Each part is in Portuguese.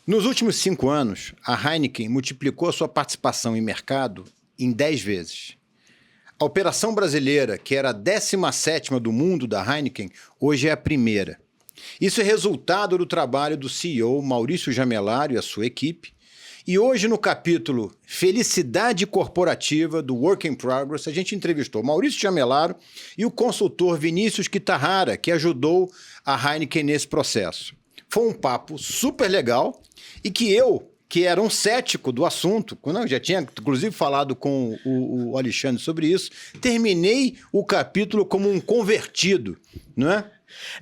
Nos últimos 5 anos, a Heineken multiplicou sua participação em mercado em 10 vezes. A operação brasileira, que era a 17ª do mundo da Heineken, hoje é a primeira. Isso é resultado do trabalho do CEO Maurício Jamelaro e a sua equipe. E hoje, no capítulo Felicidade Corporativa do Work in Progress, a gente entrevistou Maurício Jamelaro e o consultor Vinícius Kitahara, que ajudou a Heineken nesse processo. Foi um papo super legal e que era um cético do assunto, eu já tinha inclusive falado com o Alexandre sobre isso, terminei o capítulo como um convertido, não é?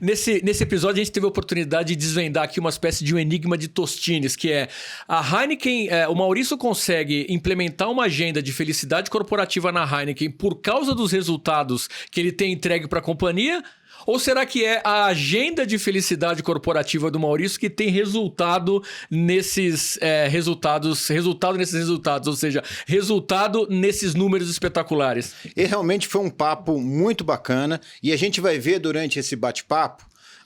Nesse episódio a gente teve a oportunidade de desvendar aqui uma espécie de um enigma de Tostines, que é a Heineken, o Maurício consegue implementar uma agenda de felicidade corporativa na Heineken por causa dos resultados que ele tem entregue para a companhia? Ou será que é a agenda de felicidade corporativa do Maurício que tem resultado nesses resultados, ou seja, resultado nesses números espetaculares? E realmente foi um papo muito bacana e a gente vai ver durante esse bate-papo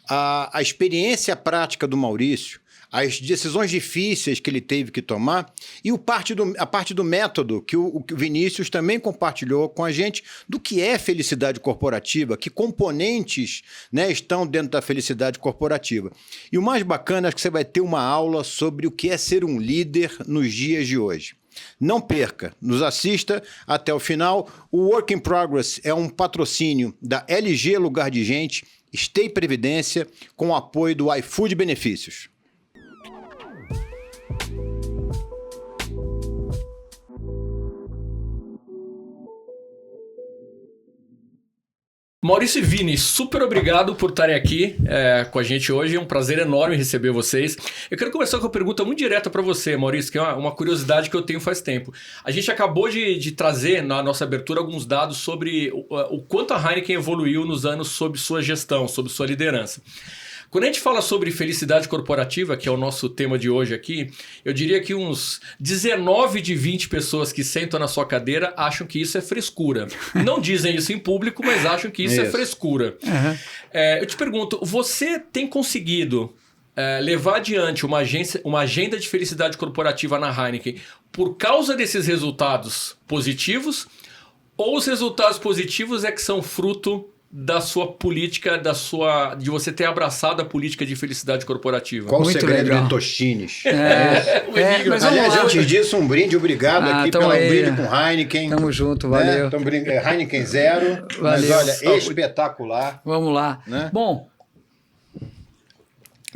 a experiência prática do Maurício, as decisões difíceis que ele teve que tomar e a parte do método que o Vinícius também compartilhou com a gente do que é felicidade corporativa, que componentes, né, estão dentro da felicidade corporativa. E o mais bacana é que você vai ter uma aula sobre o que é ser um líder nos dias de hoje. Não perca, nos assista até o final. O Work in Progress é um patrocínio da LG Lugar de Gente, Stay Previdência, com o apoio do iFood Benefícios. Maurício e Vini, super obrigado por estarem aqui com a gente hoje. É um prazer enorme receber vocês. Eu quero começar com uma pergunta muito direta para você, Maurício, que é uma curiosidade que eu tenho faz tempo. A gente acabou de trazer na nossa abertura alguns dados sobre o quanto a Heineken evoluiu nos anos sob sua gestão, sob sua liderança. Quando a gente fala sobre felicidade corporativa, que é o nosso tema de hoje aqui, eu diria que uns 19 de 20 pessoas que sentam na sua cadeira acham que isso é frescura. Não dizem isso em público, mas acham que isso é frescura. Uhum. Eu te pergunto, você tem conseguido levar adiante uma agenda de felicidade corporativa na Heineken por causa desses resultados positivos? Ou os resultados positivos é que são fruto da sua política, de você ter abraçado a política de felicidade corporativa? Qual muito o segredo legal de Tostines? Mas aliás, antes disso, um brinde, obrigado aqui pelo brinde com Heineken. Tamo junto, valeu. Heineken Zero, valeu. Mas olha, espetacular. Vamos lá. Né? Bom,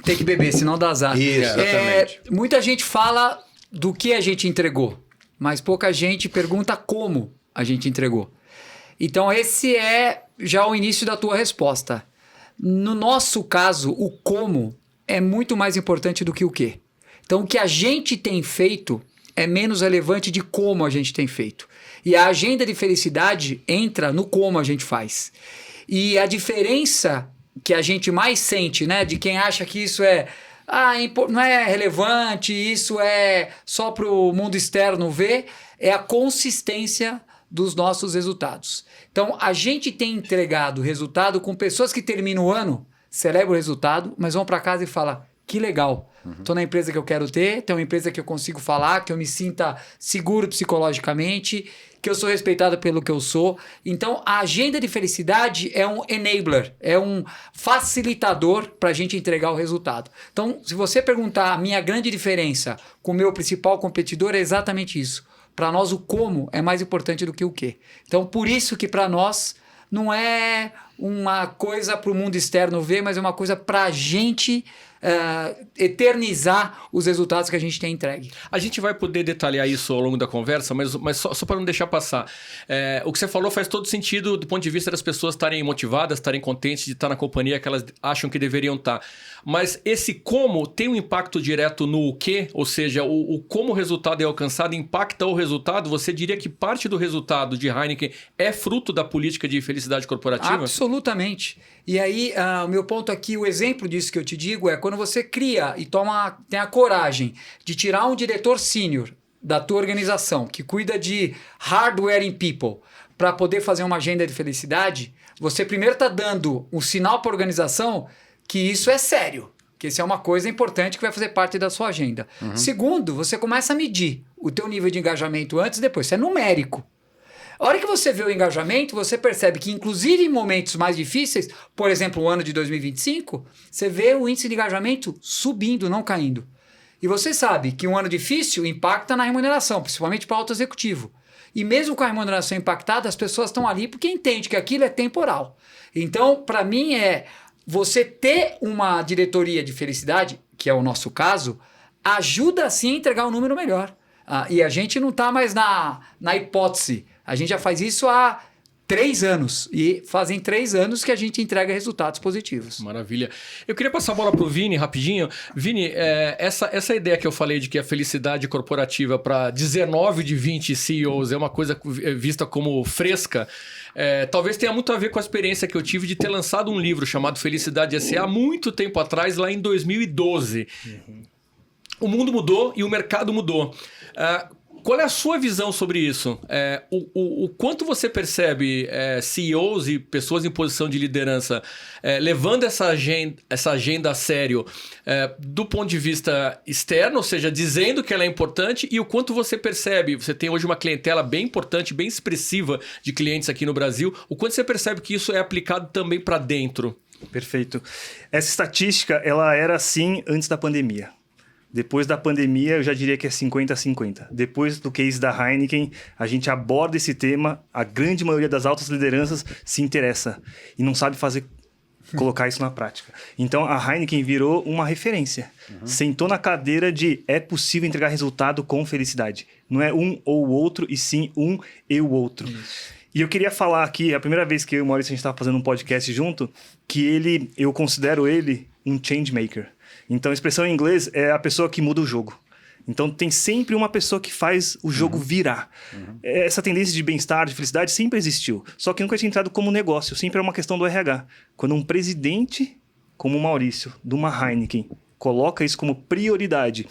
tem que beber, senão dá azar. Isso, exatamente. Muita gente fala do que a gente entregou, mas pouca gente pergunta como a gente entregou. Então esse é já o início da tua resposta. No nosso caso, o como é muito mais importante do que o que. Então o que a gente tem feito é menos relevante de como a gente tem feito. E a agenda de felicidade entra no como a gente faz. E a diferença que a gente mais sente, né, de quem acha que isso não é relevante, isso é só para o mundo externo ver, é a consistência dos nossos resultados. Então, a gente tem entregado resultado com pessoas que terminam o ano, celebram o resultado, mas vão para casa e falam, que legal, estou na empresa que eu quero ter, tem uma empresa que eu consigo falar, que eu me sinta seguro psicologicamente, que eu sou respeitado pelo que eu sou. Então, a agenda de felicidade é um enabler, é um facilitador para a gente entregar o resultado. Então, se você perguntar a minha grande diferença com o meu principal competidor, é exatamente isso. Para nós, o como é mais importante do que o que. Então, por isso que para nós não é uma coisa para o mundo externo ver, mas é uma coisa para a gente eternizar os resultados que a gente tem entregue. A gente vai poder detalhar isso ao longo da conversa, mas só para não deixar passar. O que você falou faz todo sentido do ponto de vista das pessoas estarem motivadas, estarem contentes de estar na companhia que elas acham que deveriam estar. Mas esse como tem um impacto direto no quê? Ou seja, o como o resultado é alcançado impacta o resultado? Você diria que parte do resultado de Heineken é fruto da política de felicidade corporativa? Absolutamente. E aí, o meu ponto aqui, o exemplo disso que eu te digo é quando você cria e tem a coragem de tirar um diretor sênior da tua organização que cuida de hardware in people para poder fazer uma agenda de felicidade, você primeiro está dando um sinal para a organização que isso é sério. que isso é uma coisa importante que vai fazer parte da sua agenda. Segundo, você começa a medir o teu nível de engajamento antes e depois. Isso é numérico. A hora que você vê o engajamento, você percebe que, inclusive em momentos mais difíceis, por exemplo, o ano de 2025, você vê o índice de engajamento subindo, não caindo. E você sabe que um ano difícil impacta na remuneração, principalmente para o alto executivo. E mesmo com a remuneração impactada, as pessoas estão ali porque entendem que aquilo é temporal. Então, para mim, você ter uma diretoria de felicidade, que é o nosso caso, ajuda sim a entregar um número melhor. E a gente não está mais na hipótese. A gente já faz isso há 3 anos. E fazem 3 anos que a gente entrega resultados positivos. Maravilha. Eu queria passar a bola para o Vini rapidinho. Vini, essa ideia que eu falei de que a felicidade corporativa para 19 de 20 CEOs é uma coisa vista como fresca, talvez tenha muito a ver com a experiência que eu tive de ter lançado um livro chamado Felicidade S.A. há muito tempo atrás, lá em 2012. O mundo mudou e o mercado mudou. Qual é a sua visão sobre isso? O quanto você percebe CEOs e pessoas em posição de liderança levando essa agenda a sério do ponto de vista externo, ou seja, dizendo que ela é importante, e o quanto você percebe, você tem hoje uma clientela bem importante, bem expressiva de clientes aqui no Brasil, o quanto você percebe que isso é aplicado também para dentro? Perfeito. Essa estatística, ela era assim antes da pandemia. Depois da pandemia, eu já diria que é 50-50. Depois do case da Heineken, a gente aborda esse tema, a grande maioria das altas lideranças se interessa e não sabe colocar isso na prática. Então, a Heineken virou uma referência. Sentou na cadeira de é possível entregar resultado com felicidade. Não é um ou o outro, e sim um e o outro. Isso. E eu queria falar aqui, é a primeira vez que eu e o Maurício a gente estava fazendo um podcast junto, que eu considero ele um change maker. Então, a expressão em inglês é a pessoa que muda o jogo. Então, tem sempre uma pessoa que faz o jogo virar. Essa tendência de bem-estar, de felicidade, sempre existiu. Só que nunca tinha entrado como negócio. Sempre é uma questão do RH. Quando um presidente, como o Maurício, de uma Heineken, coloca isso como prioridade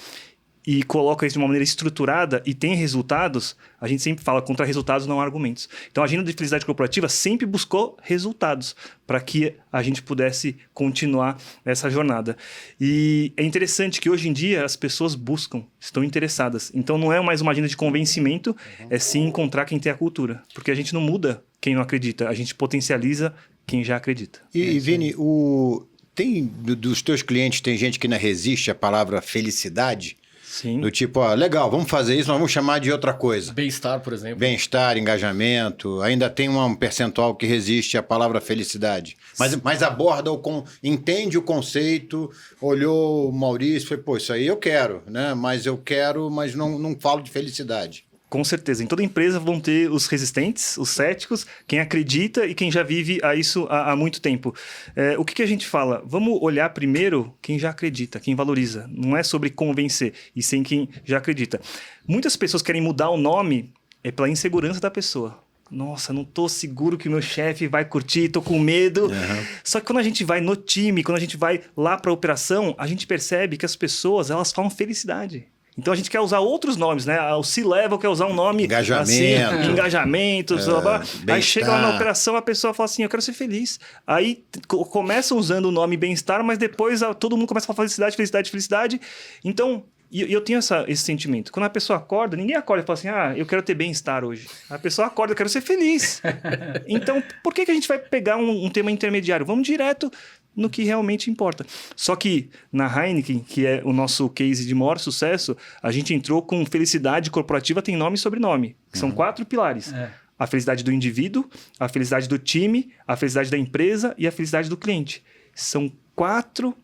e coloca isso de uma maneira estruturada e tem resultados, a gente sempre fala contra resultados, não argumentos. Então, a agenda de felicidade corporativa sempre buscou resultados para que a gente pudesse continuar essa jornada. E é interessante que hoje em dia as pessoas estão interessadas. Então, não é mais uma agenda de convencimento, é sim encontrar quem tem a cultura. Porque a gente não muda quem não acredita, a gente potencializa quem já acredita. E Vini, dos teus clientes, tem gente que não resiste à palavra felicidade? Sim. Do tipo, legal, vamos fazer isso, mas vamos chamar de outra coisa. Bem-estar, por exemplo. Bem-estar, engajamento. Ainda tem um percentual que resiste à palavra felicidade. Mas aborda, entende o conceito, olhou o Maurício e falou, pô, isso aí eu quero, né? Mas não falo de felicidade. Com certeza. Em toda empresa vão ter os resistentes, os céticos, quem acredita e quem já vive isso há muito tempo. O que a gente fala? Vamos olhar primeiro quem já acredita, quem valoriza. Não é sobre convencer, e sim quem já acredita. Muitas pessoas querem mudar o nome pela insegurança da pessoa. Nossa, não tô seguro que o meu chefe vai curtir, tô com medo. Só que quando a gente vai no time, quando a gente vai lá para a operação, a gente percebe que as pessoas, elas falam felicidade. Então a gente quer usar outros nomes, né? O C-Level quer usar um nome engajamento, blá, blá. Aí chega lá na operação, a pessoa fala assim, eu quero ser feliz. Aí começam usando o nome bem-estar, mas depois todo mundo começa a falar felicidade, felicidade, felicidade. Então, eu tenho esse sentimento. Quando a pessoa acorda, ninguém acorda e fala assim, eu quero ter bem-estar hoje. A pessoa acorda, eu quero ser feliz. Então, por que a gente vai pegar um tema intermediário? Vamos direto no que realmente importa. Só que na Heineken, que é o nosso case de maior sucesso, a gente entrou com felicidade corporativa, tem nome e sobrenome, que são 4 pilares. A felicidade do indivíduo, a felicidade do time, a felicidade da empresa e a felicidade do cliente. São 4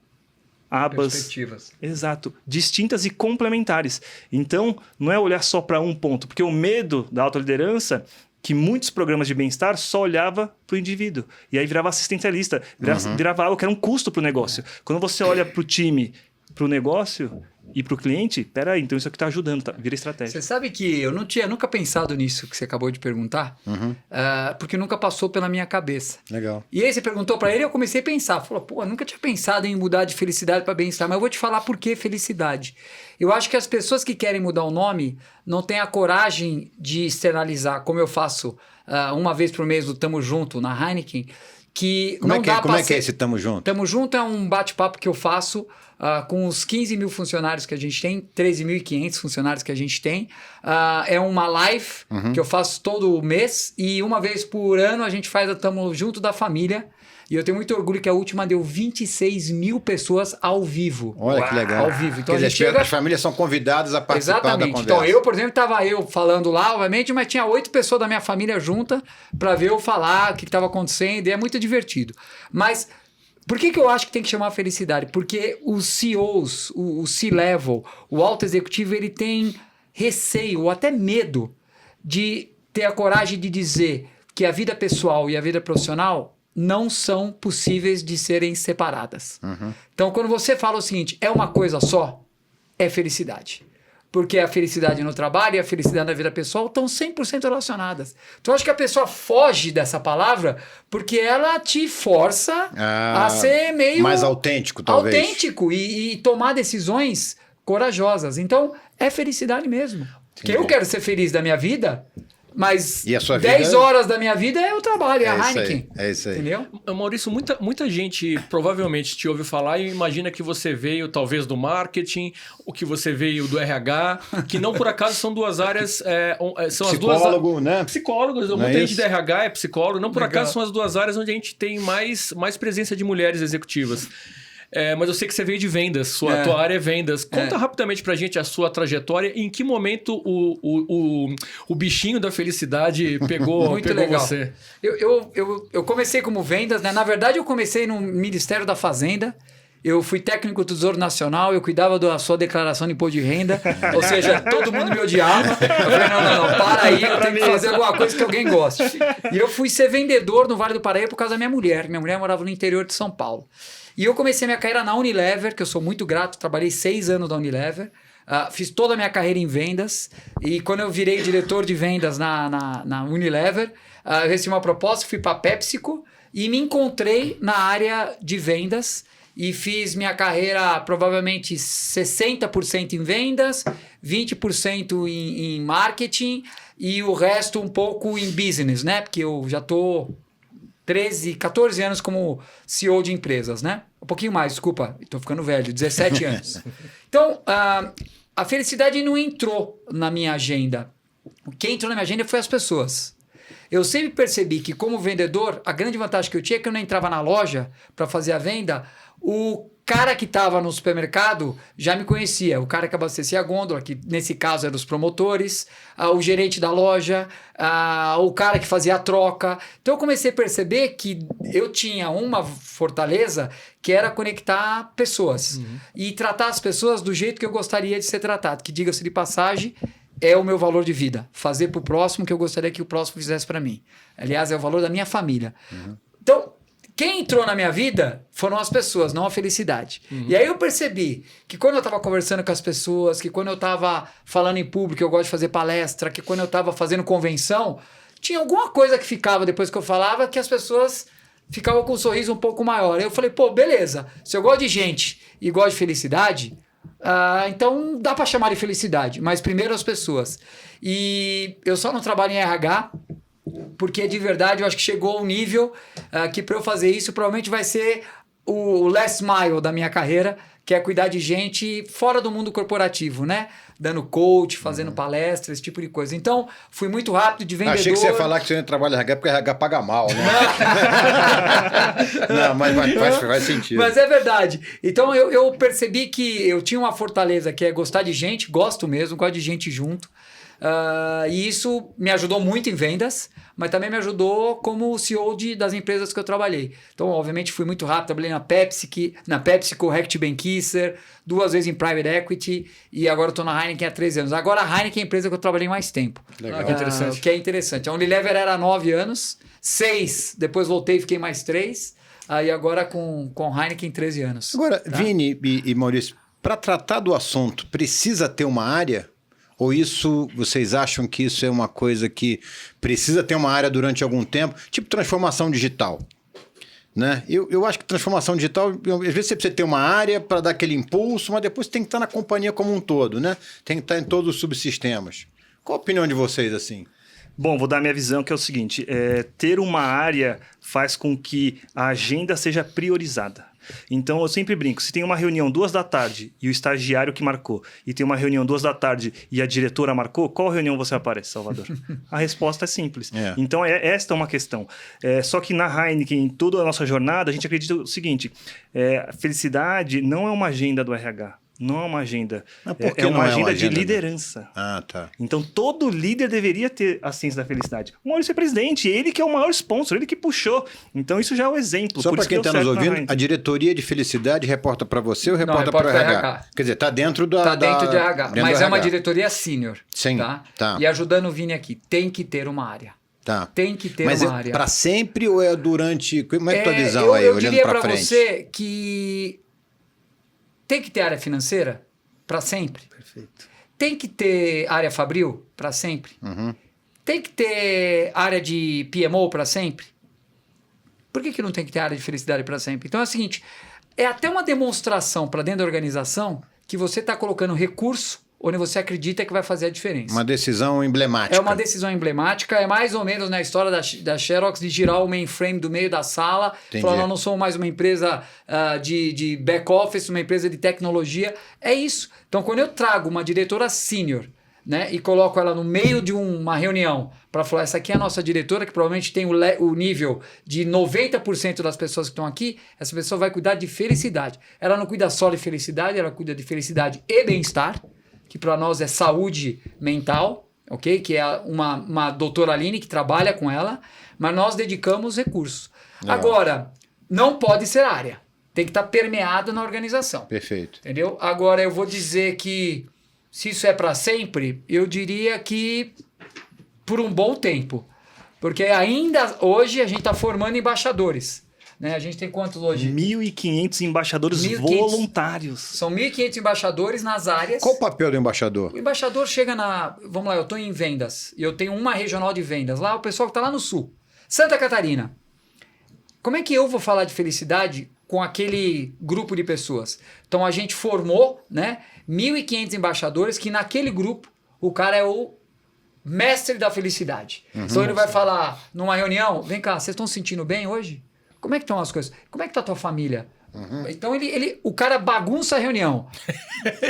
abas, perspectivas. Exato, distintas e complementares. Então, não é olhar só para um ponto, porque o medo da autoliderança, que muitos programas de bem-estar só olhava para o indivíduo. E aí virava assistencialista, virava algo que era um custo para o negócio. Quando você olha para o time, para o negócio e para o cliente, peraí, então isso aqui está ajudando, vira estratégia. Você sabe que eu não tinha nunca pensado nisso que você acabou de perguntar, porque nunca passou pela minha cabeça. Legal. E aí você perguntou para ele e eu comecei a pensar. Falou, eu nunca tinha pensado em mudar de felicidade para bem-estar, mas eu vou te falar por que felicidade. Eu acho que as pessoas que querem mudar o nome não têm a coragem de externalizar, como eu faço uma vez por mês do Tamo Junto na Heineken, que Como não dá como é que é esse Tamo Junto? Tamo Junto é um bate-papo que eu faço com os 15 mil funcionários que a gente tem, 13.500 funcionários que a gente tem. É uma live que eu faço todo mês e uma vez por ano a gente faz a Tamo Junto da família. E eu tenho muito orgulho que a última deu 26 mil pessoas ao vivo. Olha que legal. Ao vivo. Então, Quer dizer, as famílias são convidadas a participar da Exatamente. conversa. Então, eu, por exemplo, estava eu falando lá, obviamente, mas tinha 8 pessoas da minha família junta para ver eu falar o que estava acontecendo, e é muito divertido. Mas por que eu acho que tem que chamar felicidade? Porque os CEOs, o C-Level, o alto executivo, ele tem receio ou até medo de ter a coragem de dizer que a vida pessoal e a vida profissional não são possíveis de serem separadas. Então, quando você fala o seguinte, é uma coisa só, é felicidade. Porque a felicidade no trabalho e a felicidade na vida pessoal estão 100% relacionadas. Então, eu acho que a pessoa foge dessa palavra porque ela te força a ser meio... mais autêntico, talvez. Autêntico e tomar decisões corajosas. Então, é felicidade mesmo. Porque eu quero ser feliz da minha vida... Mas e a sua 10 vida... horas da minha vida é o trabalho, é a Heineken. É isso aí. Entendeu? Maurício, muita gente provavelmente te ouve falar e imagina que você veio talvez do marketing, ou que você veio do RH, que não por acaso são duas áreas... são psicólogo, as duas, né? Psicólogos, Não muita é gente isso? de RH é psicólogo, não por Legal. acaso são as duas áreas onde a gente tem mais presença de mulheres executivas. Mas eu sei que você veio de vendas, tua área é vendas. Conta rapidamente pra gente a sua trajetória e em que momento o bichinho da felicidade pegou legal. você. Eu comecei como vendas, né? Na verdade, eu comecei no Ministério da Fazenda. Eu fui técnico do Tesouro Nacional, eu cuidava da sua declaração de imposto de renda. Ou seja, todo mundo me odiava. Eu falei, não, para aí, eu tenho que fazer alguma coisa que alguém goste. E eu fui ser vendedor no Vale do Paraíba por causa da minha mulher. Minha mulher morava no interior de São Paulo. E eu comecei minha carreira na Unilever, que eu sou muito grato, trabalhei 6 anos na Unilever. Fiz toda a minha carreira em vendas. E quando eu virei diretor de vendas na Unilever, eu recebi uma proposta, fui para a PepsiCo e me encontrei na área de vendas. E fiz minha carreira provavelmente 60% em vendas, 20% em marketing e o resto um pouco em business, né? Porque eu já estou 14 anos como CEO de empresas, né? Um pouquinho mais, desculpa, estou ficando velho, 17 anos. Então, a felicidade não entrou na minha agenda. O que entrou na minha agenda foi as pessoas. Eu sempre percebi que, como vendedor, a grande vantagem que eu tinha é que eu não entrava na loja para fazer a venda, o cara que estava no supermercado já me conhecia. O cara que abastecia a gôndola, que nesse caso eram os promotores, o gerente da loja, o cara que fazia a troca. Então eu comecei a perceber que eu tinha uma fortaleza que era conectar pessoas e tratar as pessoas do jeito que eu gostaria de ser tratado, que, diga-se de passagem, é o meu valor de vida. Fazer para o próximo que eu gostaria que o próximo fizesse para mim. Aliás, é o valor da minha família. Então, quem entrou na minha vida foram as pessoas, não a felicidade. E aí eu percebi que quando eu estava conversando com as pessoas, que quando eu estava falando em público, eu gosto de fazer palestra, que quando eu estava fazendo convenção, tinha alguma coisa que ficava depois que eu falava que as pessoas ficavam com um sorriso um pouco maior. Aí eu falei, pô, beleza, se eu gosto de gente e gosto de felicidade... então dá para chamar de felicidade, mas primeiro as pessoas. E eu só não trabalho em RH porque de verdade eu acho que chegou um nível que para eu fazer isso provavelmente vai ser o last mile da minha carreira, que é cuidar de gente fora do mundo corporativo, né? Dando coach, fazendo palestras, esse tipo de coisa. Então, fui muito rápido de vendedor. Achei que você ia falar que você não trabalha em RH porque RH paga mal, né? Não, mas faz sentido. Mas é verdade. Então, eu percebi que eu tinha uma fortaleza que é gostar de gente, gosto mesmo, gosto de gente junto. E isso me ajudou muito em vendas, mas também me ajudou como CEO das empresas que eu trabalhei. Então, obviamente, fui muito rápido. Trabalhei na PepsiCo, Reckitt Benckiser, 2 vezes em Private Equity e agora estou na Heineken há 13 anos. Agora a Heineken é a empresa que eu trabalhei mais tempo. Legal. Que interessante. Que é interessante. A Unilever era 9 anos, 6, depois voltei e fiquei mais 3, e agora com Heineken 13 anos. Agora, Vini e Maurício, para tratar do assunto, precisa ter uma área? Ou vocês acham que isso é uma coisa que precisa ter uma área durante algum tempo? Tipo transformação digital, né? Eu acho que transformação digital, às vezes você precisa ter uma área para dar aquele impulso, mas depois tem que estar na companhia como um todo, né? Tem que estar em todos os subsistemas. Qual a opinião de vocês, assim? Bom, vou dar a minha visão, que é o seguinte: ter uma área faz com que a agenda seja priorizada. Então, eu sempre brinco, se tem uma reunião 2 da tarde e o estagiário que marcou, e tem uma reunião 2 da tarde e a diretora marcou, qual reunião você aparece, Salvador? A resposta é simples. Então, esta é uma questão. Só que na Heineken, em toda a nossa jornada, a gente acredita o seguinte: felicidade não é uma agenda do RH. Não é uma agenda. É uma agenda de liderança. Ah, tá. Então, todo líder deveria ter a ciência da felicidade. O Maurício é presidente, ele que é o maior sponsor, ele que puxou. Então, isso já é o exemplo. Só para quem está nos ouvindo, a diretoria de felicidade reporta para você ou reporta para o RH? Quer dizer, está dentro da... Está dentro de RH, mas é uma diretoria sênior. Sim, tá. E ajudando o Vini aqui, tem que ter uma área. Tá. Tem que ter uma área. Mas é para sempre ou é durante... Como é que é a tua visão aí, olhando para frente? Eu diria para você que... Tem que ter área financeira para sempre. Perfeito. Tem que ter área fabril para sempre. Uhum. Tem que ter área de PMO para sempre. Por que não tem que ter área de felicidade para sempre? Então é o seguinte, é até uma demonstração para dentro da organização que você está colocando recurso onde você acredita que vai fazer a diferença. Uma decisão emblemática. É uma decisão emblemática, é mais ou menos na história da Xerox de girar o mainframe do meio da sala, falar, nós não somos mais uma empresa de back-office, uma empresa de tecnologia. É isso. Então, quando eu trago uma diretora sênior, né, e coloco ela no meio de uma reunião para falar, essa aqui é a nossa diretora, que provavelmente tem o nível de 90% das pessoas que estão aqui, essa pessoa vai cuidar de felicidade. Ela não cuida só de felicidade, ela cuida de felicidade e bem-estar, que para nós é saúde mental, ok? Que é uma doutora Aline que trabalha com ela, mas nós dedicamos recursos. Agora, não pode ser área. Tem que estar permeado na organização. Perfeito. Entendeu? Agora, eu vou dizer que se isso é para sempre, eu diria que por um bom tempo. Porque ainda hoje a gente está formando embaixadores. Né? A gente tem quantos hoje? 1.500 embaixadores 1.500. voluntários. São 1.500 embaixadores nas áreas. Qual o papel do embaixador? O embaixador chega na... Vamos lá, eu estou em vendas. E eu tenho uma regional de vendas. Lá o pessoal que está lá no sul. Santa Catarina. Como é que eu vou falar de felicidade com aquele grupo de pessoas? Então a gente formou, né, 1.500 embaixadores que naquele grupo o cara é o mestre da felicidade. Então ele vai falar numa reunião, vem cá, vocês estão se sentindo bem hoje? Como é que estão as coisas? Como é que está a tua família? Então o cara bagunça a reunião.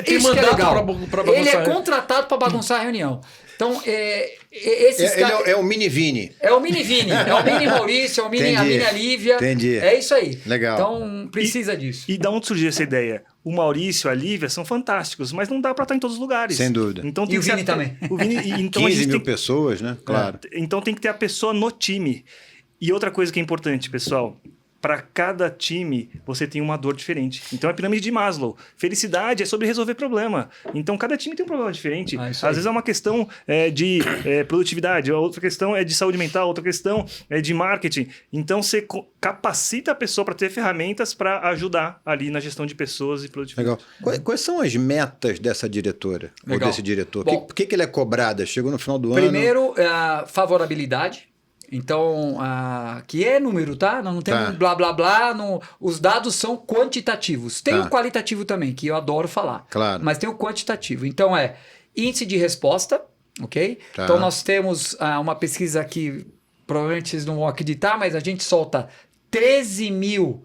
Isso que é legal. Ele é contratado para bagunçar a reunião. Então, é o mini Vini. É o mini Vini, é o mini Maurício, é o mini, a mini Lívia. Entendi. É isso aí. Legal. Então, precisa disso. E da onde surgiu essa ideia? O Maurício, a Lívia são fantásticos, mas não dá para estar em todos os lugares. Sem dúvida. Então, tem e o Vini também. O Vini, então 15 mil pessoas, né? Claro. Então tem que ter a pessoa no time. E outra coisa que é importante, pessoal, para cada time você tem uma dor diferente. Então é a pirâmide de Maslow. Felicidade é sobre resolver problema. Então cada time tem um problema diferente. Às vezes é uma questão de produtividade, outra questão é de saúde mental, outra questão é de marketing. Então você capacita a pessoa para ter ferramentas para ajudar ali na gestão de pessoas e produtividade. Legal. Quais são as metas dessa diretora? Ou desse diretor? Bom, Por que ele é cobrada? Chegou no final do ano... Primeiro, favorabilidade. Então, que é número, tá? Não temos blá, blá, blá. Os dados são quantitativos. Tem o qualitativo também, que eu adoro falar. Claro. Mas tem o quantitativo. Então, índice de resposta, ok? Então, nós temos uma pesquisa que provavelmente vocês não vão acreditar, mas a gente solta 13 mil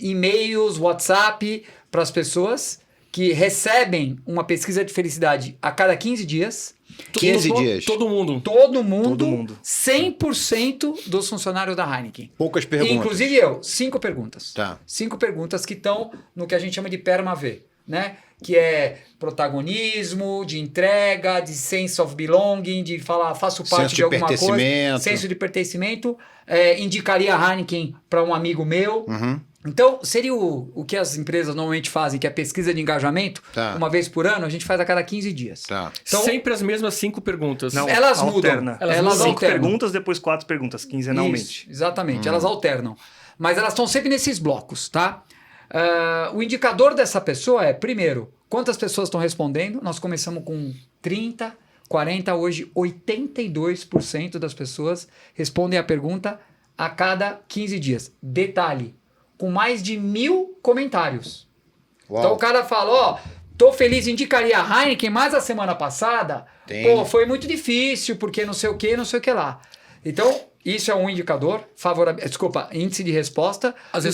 e-mails, WhatsApp para as pessoas que recebem uma pesquisa de felicidade a cada 15 dias. 15 dias. Todo mundo. Todo mundo. 100% dos funcionários da Heineken. Poucas perguntas. Inclusive eu. 5 perguntas. Tá. 5 perguntas que estão no que a gente chama de PERMA-V, né? Que é protagonismo, de entrega, de sense of belonging, de falar faço parte de alguma coisa. Senso de pertencimento. Indicaria a Heineken para um amigo meu. Então, seria o que as empresas normalmente fazem, que é pesquisa de engajamento, uma vez por ano, a gente faz a cada 15 dias. Então, sempre as mesmas 5 perguntas. Não, elas mudam. Elas 5 perguntas, depois 4 perguntas, quinzenalmente. Isso, exatamente, elas alternam. Mas elas estão sempre nesses blocos, tá? O indicador dessa pessoa é, primeiro, quantas pessoas estão respondendo. Nós começamos com 30, 40, hoje 82% das pessoas respondem a pergunta a cada 15 dias. Detalhe, com mais de 1.000 comentários. Uau. Então o cara fala, tô feliz, indicaria a Heineken, mas a semana passada, Tem. foi muito difícil, porque não sei o que, não sei o que lá. Então, isso é um indicador favorável. Desculpa, índice de resposta. As O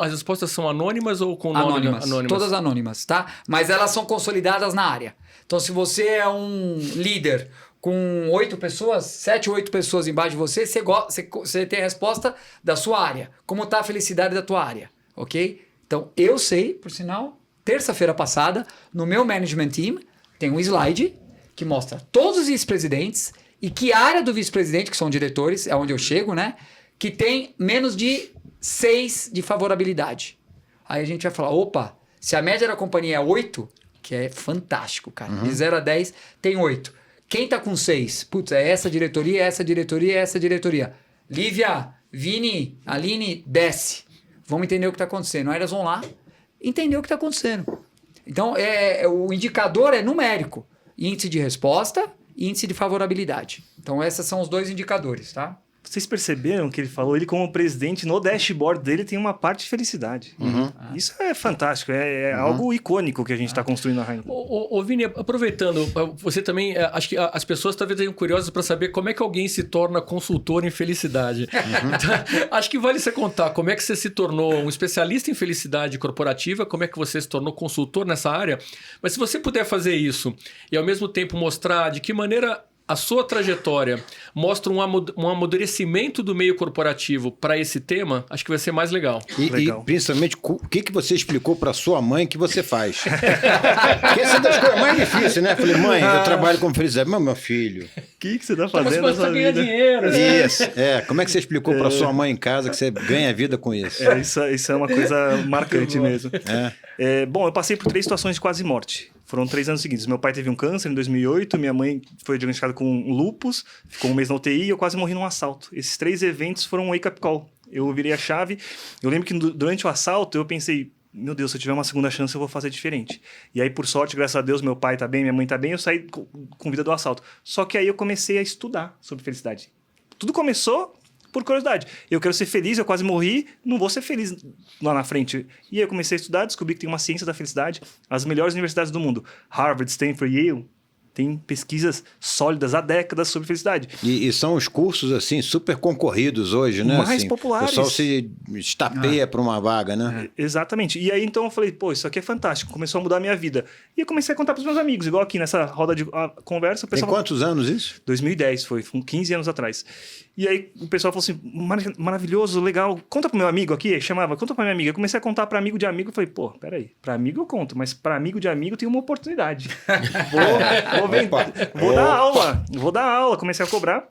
respostas são anônimas ou com nome? Anônimas, todas anônimas, tá? Mas elas são consolidadas na área. Então, se você é um líder com 8 pessoas, 7 ou 8 pessoas embaixo de você, você tem a resposta da sua área. Como está a felicidade da tua área, ok? Então, eu sei, por sinal, terça-feira passada, no meu management team, tem um slide que mostra todos os vice-presidentes e que área do vice-presidente, que são diretores, é onde eu chego, né? Que tem menos de 6 de favorabilidade. Aí a gente vai falar, opa, se a média da companhia é 8, que é fantástico, cara. De 0 a 10, tem 8. Quem tá com 6? Putz, é essa diretoria, essa diretoria, essa diretoria. Lívia, Vini, Aline, desce. Vamos entender o que tá acontecendo. Aí elas vão lá entender o que tá acontecendo. Então, o indicador é numérico. Índice de resposta e índice de favorabilidade. Então, esses são os 2 indicadores, tá? Vocês perceberam que ele falou? Ele, como presidente, no dashboard dele tem uma parte de felicidade. Isso é fantástico. É algo icônico que a gente está construindo na Heineken. Ô Vini, aproveitando, você também, acho que as pessoas talvez tenham curiosas para saber como é que alguém se torna consultor em felicidade. Então, acho que vale você contar como é que você se tornou um especialista em felicidade corporativa, como é que você se tornou consultor nessa área. Mas se você puder fazer isso e ao mesmo tempo mostrar de que maneira a sua trajetória mostra um amadurecimento do meio corporativo para esse tema, acho que vai ser mais legal. E principalmente, o que você explicou para sua mãe que você faz? Porque essa é das coisas mais difíceis, né? Falei, mãe, eu trabalho como felicidade. Mas, meu filho... O que você está fazendo Como você ganha dinheiro. Isso, como é que você explicou para sua mãe em casa que você ganha vida com isso? Isso é uma coisa marcante mesmo. Bom, eu passei por 3 situações de quase morte. Foram 3 anos seguintes. Meu pai teve um câncer em 2008, minha mãe foi diagnosticada com lúpus, ficou um mês na UTI e eu quase morri num assalto. Esses 3 eventos foram um wake-up call. Eu virei a chave. Eu lembro que durante o assalto eu pensei, meu Deus, se eu tiver uma segunda chance eu vou fazer diferente. E aí, por sorte, graças a Deus, meu pai tá bem, minha mãe tá bem, eu saí com vida do assalto. Só que aí eu comecei a estudar sobre felicidade. Tudo começou por curiosidade. Eu quero ser feliz, eu quase morri, não vou ser feliz lá na frente. E aí eu comecei a estudar, descobri que tem uma ciência da felicidade. As melhores universidades do mundo, Harvard, Stanford, Yale, tem pesquisas sólidas há décadas sobre felicidade. E são os cursos, assim, super concorridos hoje, né? Mais assim, populares. O pessoal se estapeia para uma vaga, né? Exatamente. E aí, então, eu falei, pô, isso aqui é fantástico. Começou a mudar a minha vida. E eu comecei a contar para os meus amigos, igual aqui nessa roda de conversa. O pessoal Tem quantos anos isso? 2010, foi 15 anos atrás. E aí o pessoal falou assim, maravilhoso, legal, conta pro meu amigo aqui, chamava, conta pra minha amiga. Eu comecei a contar pra amigo de amigo, eu falei, pô, peraí, pra amigo eu conto, mas pra amigo de amigo tem uma oportunidade. Vou dar aula, comecei a cobrar.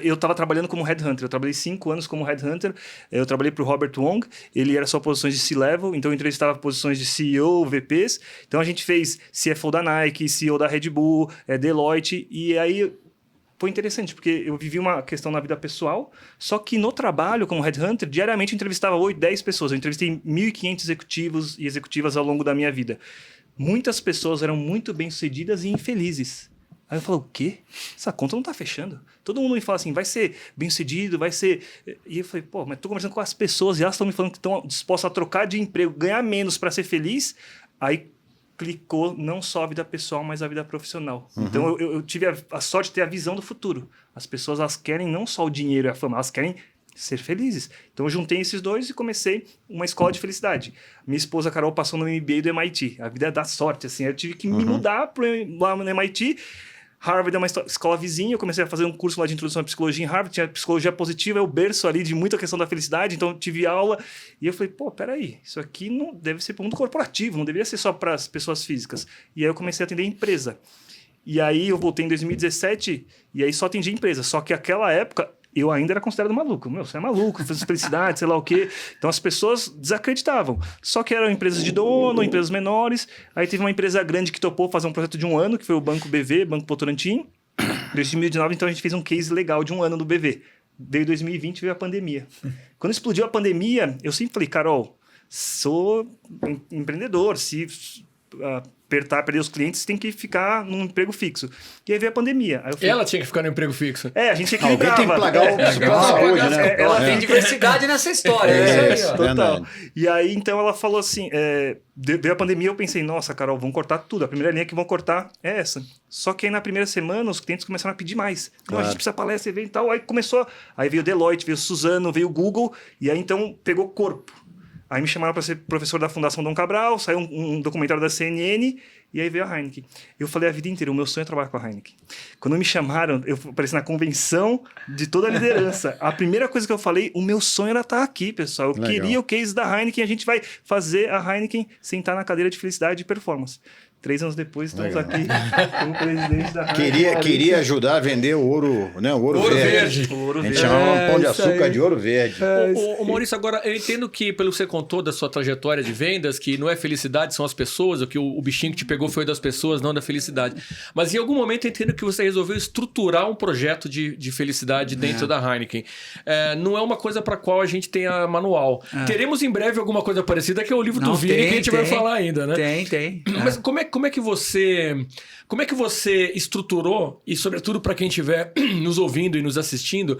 Eu estava trabalhando como headhunter, eu trabalhei 5 anos como headhunter, eu trabalhei para o Robert Wong, ele era só posições de C-Level, então eu entrevistava posições de CEO, VPs, então a gente fez CFO da Nike, CEO da Red Bull, Deloitte, e aí foi interessante, porque eu vivi uma questão na vida pessoal, só que no trabalho como headhunter, diariamente eu entrevistava 8, 10 pessoas, eu entrevistei 1.500 executivos e executivas ao longo da minha vida. Muitas pessoas eram muito bem-sucedidas e infelizes. Aí eu falo, o quê? Essa conta não tá fechando. Todo mundo me fala assim, vai ser bem-sucedido, vai ser... E eu falei, pô, mas tô conversando com as pessoas e elas estão me falando que estão dispostas a trocar de emprego, ganhar menos para ser feliz. Aí clicou não só a vida pessoal, mas a vida profissional. Então eu tive a sorte de ter a visão do futuro. As pessoas, elas querem não só o dinheiro e a fama, elas querem ser felizes. Então eu juntei esses dois e comecei uma escola de felicidade. Minha esposa Carol passou no MBA do MIT. A vida dá sorte, assim. Eu tive que me mudar lá no MIT. Harvard é uma escola vizinha, eu comecei a fazer um curso lá de introdução à psicologia em Harvard, tinha psicologia positiva, é o berço ali de muita questão da felicidade, então eu tive aula e eu falei, pô, peraí, isso aqui não deve ser para o mundo corporativo, não deveria ser só para as pessoas físicas. E aí eu comecei a atender empresa. E aí eu voltei em 2017 e aí só atendi empresa, só que naquela época eu ainda era considerado maluco. Meu, você é maluco, faz felicidade, sei lá o quê. Então as pessoas desacreditavam. Só que eram empresas de dono, empresas menores. Aí teve uma empresa grande que topou fazer um projeto de 1 ano, que foi o Banco BV, Banco Votorantim. Em 2019, então a gente fez um case legal de 1 ano do BV. Veio 2020, veio a pandemia. Quando explodiu a pandemia, eu sempre falei, Carol, sou empreendedor, apertar, perder os clientes, tem que ficar num emprego fixo. E aí veio a pandemia. Aí eu falei, Ela tinha que ficar no emprego fixo. a gente Alguém equilibrava. tem que pagar o plano de saúde, né? Tem diversidade nessa história. É, É isso aí, ó. Total. Verdade. E aí, então, ela falou assim, veio a pandemia, eu pensei, nossa, Carol, vão cortar tudo. A primeira linha que vão cortar é essa. Só que aí, na primeira semana, os clientes começaram a pedir mais. Não, Claro. a gente precisa palestra, evento e tal. Aí começou, aí veio o Deloitte, veio o Suzano, veio o Google, e aí, então, pegou corpo. Aí me chamaram para ser professor da Fundação Dom Cabral, saiu um documentário da CNN, e aí veio a Heineken. Eu falei a vida inteira, o meu sonho é trabalhar com a Heineken. Quando me chamaram, eu apareci na convenção de toda a liderança. A primeira coisa que eu falei, o meu sonho era estar aqui, pessoal. Eu Legal. queria o case da Heineken, a gente vai fazer a Heineken sentar na cadeira de felicidade e performance. 3 anos depois, estamos Legal. aqui como presidente da Heineken. Queria ajudar a vender o ouro, né? O ouro, Ouro verde. verde. O ouro A gente verde. chamava um pão de isso açúcar aí. de ouro verde. Ô, Maurício, agora eu entendo que, pelo que você contou da sua trajetória de vendas, que não é felicidade, são as pessoas, o que o bichinho que te pegou foi das pessoas, não da felicidade. Mas em algum momento eu entendo que você resolveu estruturar um projeto de felicidade dentro da Heineken. Não é uma coisa para qual a gente tenha manual. Teremos em breve alguma coisa parecida, que é o livro do Não, Vini, que a gente vai tem. falar ainda, né? Tem. Mas como é que você estruturou, e sobretudo para quem estiver nos ouvindo e nos assistindo,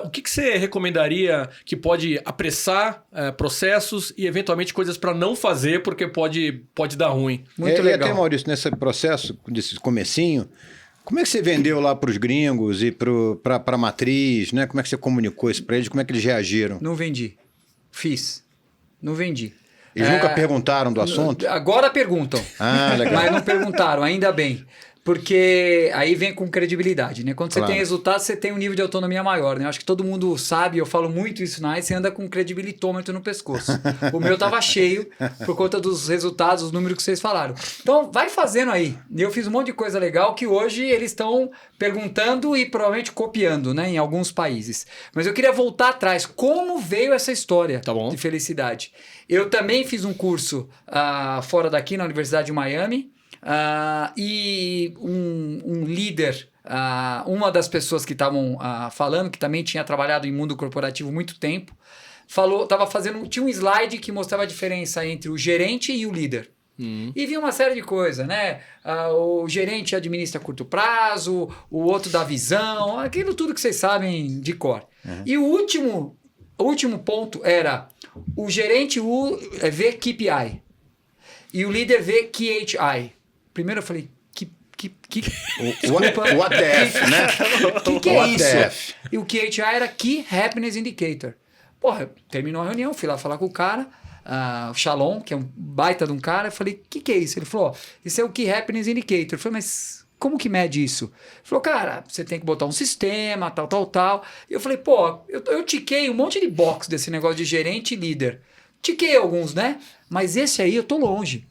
o que você recomendaria que pode apressar processos e eventualmente coisas para não fazer porque pode dar ruim? Muito E legal. até, Maurício, nesse processo, desse comecinho, como é que você vendeu lá para os gringos e para a matriz, né? Como é que você comunicou isso para eles? Como é que eles reagiram? Não vendi. Fiz. Não vendi. Eles nunca perguntaram do assunto? Agora perguntam. Ah, legal. Mas não perguntaram, ainda bem. Porque aí vem com credibilidade, né? Quando você Claro. tem resultado, você tem um nível de autonomia maior, né? Eu acho que todo mundo sabe, eu falo muito isso na AIS, você anda com um credibilitômetro no pescoço. O meu tava cheio por conta dos resultados, os números que vocês falaram. Então, vai fazendo aí. Eu fiz um monte de coisa legal que hoje eles estão perguntando e provavelmente copiando, né? Em alguns países. Mas eu queria voltar atrás. Como veio essa história Tá bom. de felicidade? Eu também fiz um curso fora daqui, na Universidade de Miami, e um líder, uma das pessoas que estavam falando, que também tinha trabalhado em mundo corporativo muito tempo, tinha um slide que mostrava a diferença entre o gerente e o líder. E vi uma série de coisas, né? O gerente administra a curto prazo, o outro dá visão, aquilo tudo que vocês sabem de cor. E o último ponto era: o gerente vê KPI e o líder vê QHI. Primeiro eu falei, desculpa. What the F, né? Que é What isso? the F? E o QHI era Key Happiness Indicator. Porra, terminou a reunião, fui lá falar com o cara, o Shalom, que é um baita de um cara, eu falei, o que é isso? Ele falou, isso é o Key Happiness Indicator. Eu falei, mas como que mede isso? Ele falou, cara, você tem que botar um sistema, tal. E eu falei, pô, eu tiquei um monte de box desse negócio de gerente e líder. Tiquei alguns, né? Mas esse aí eu tô longe.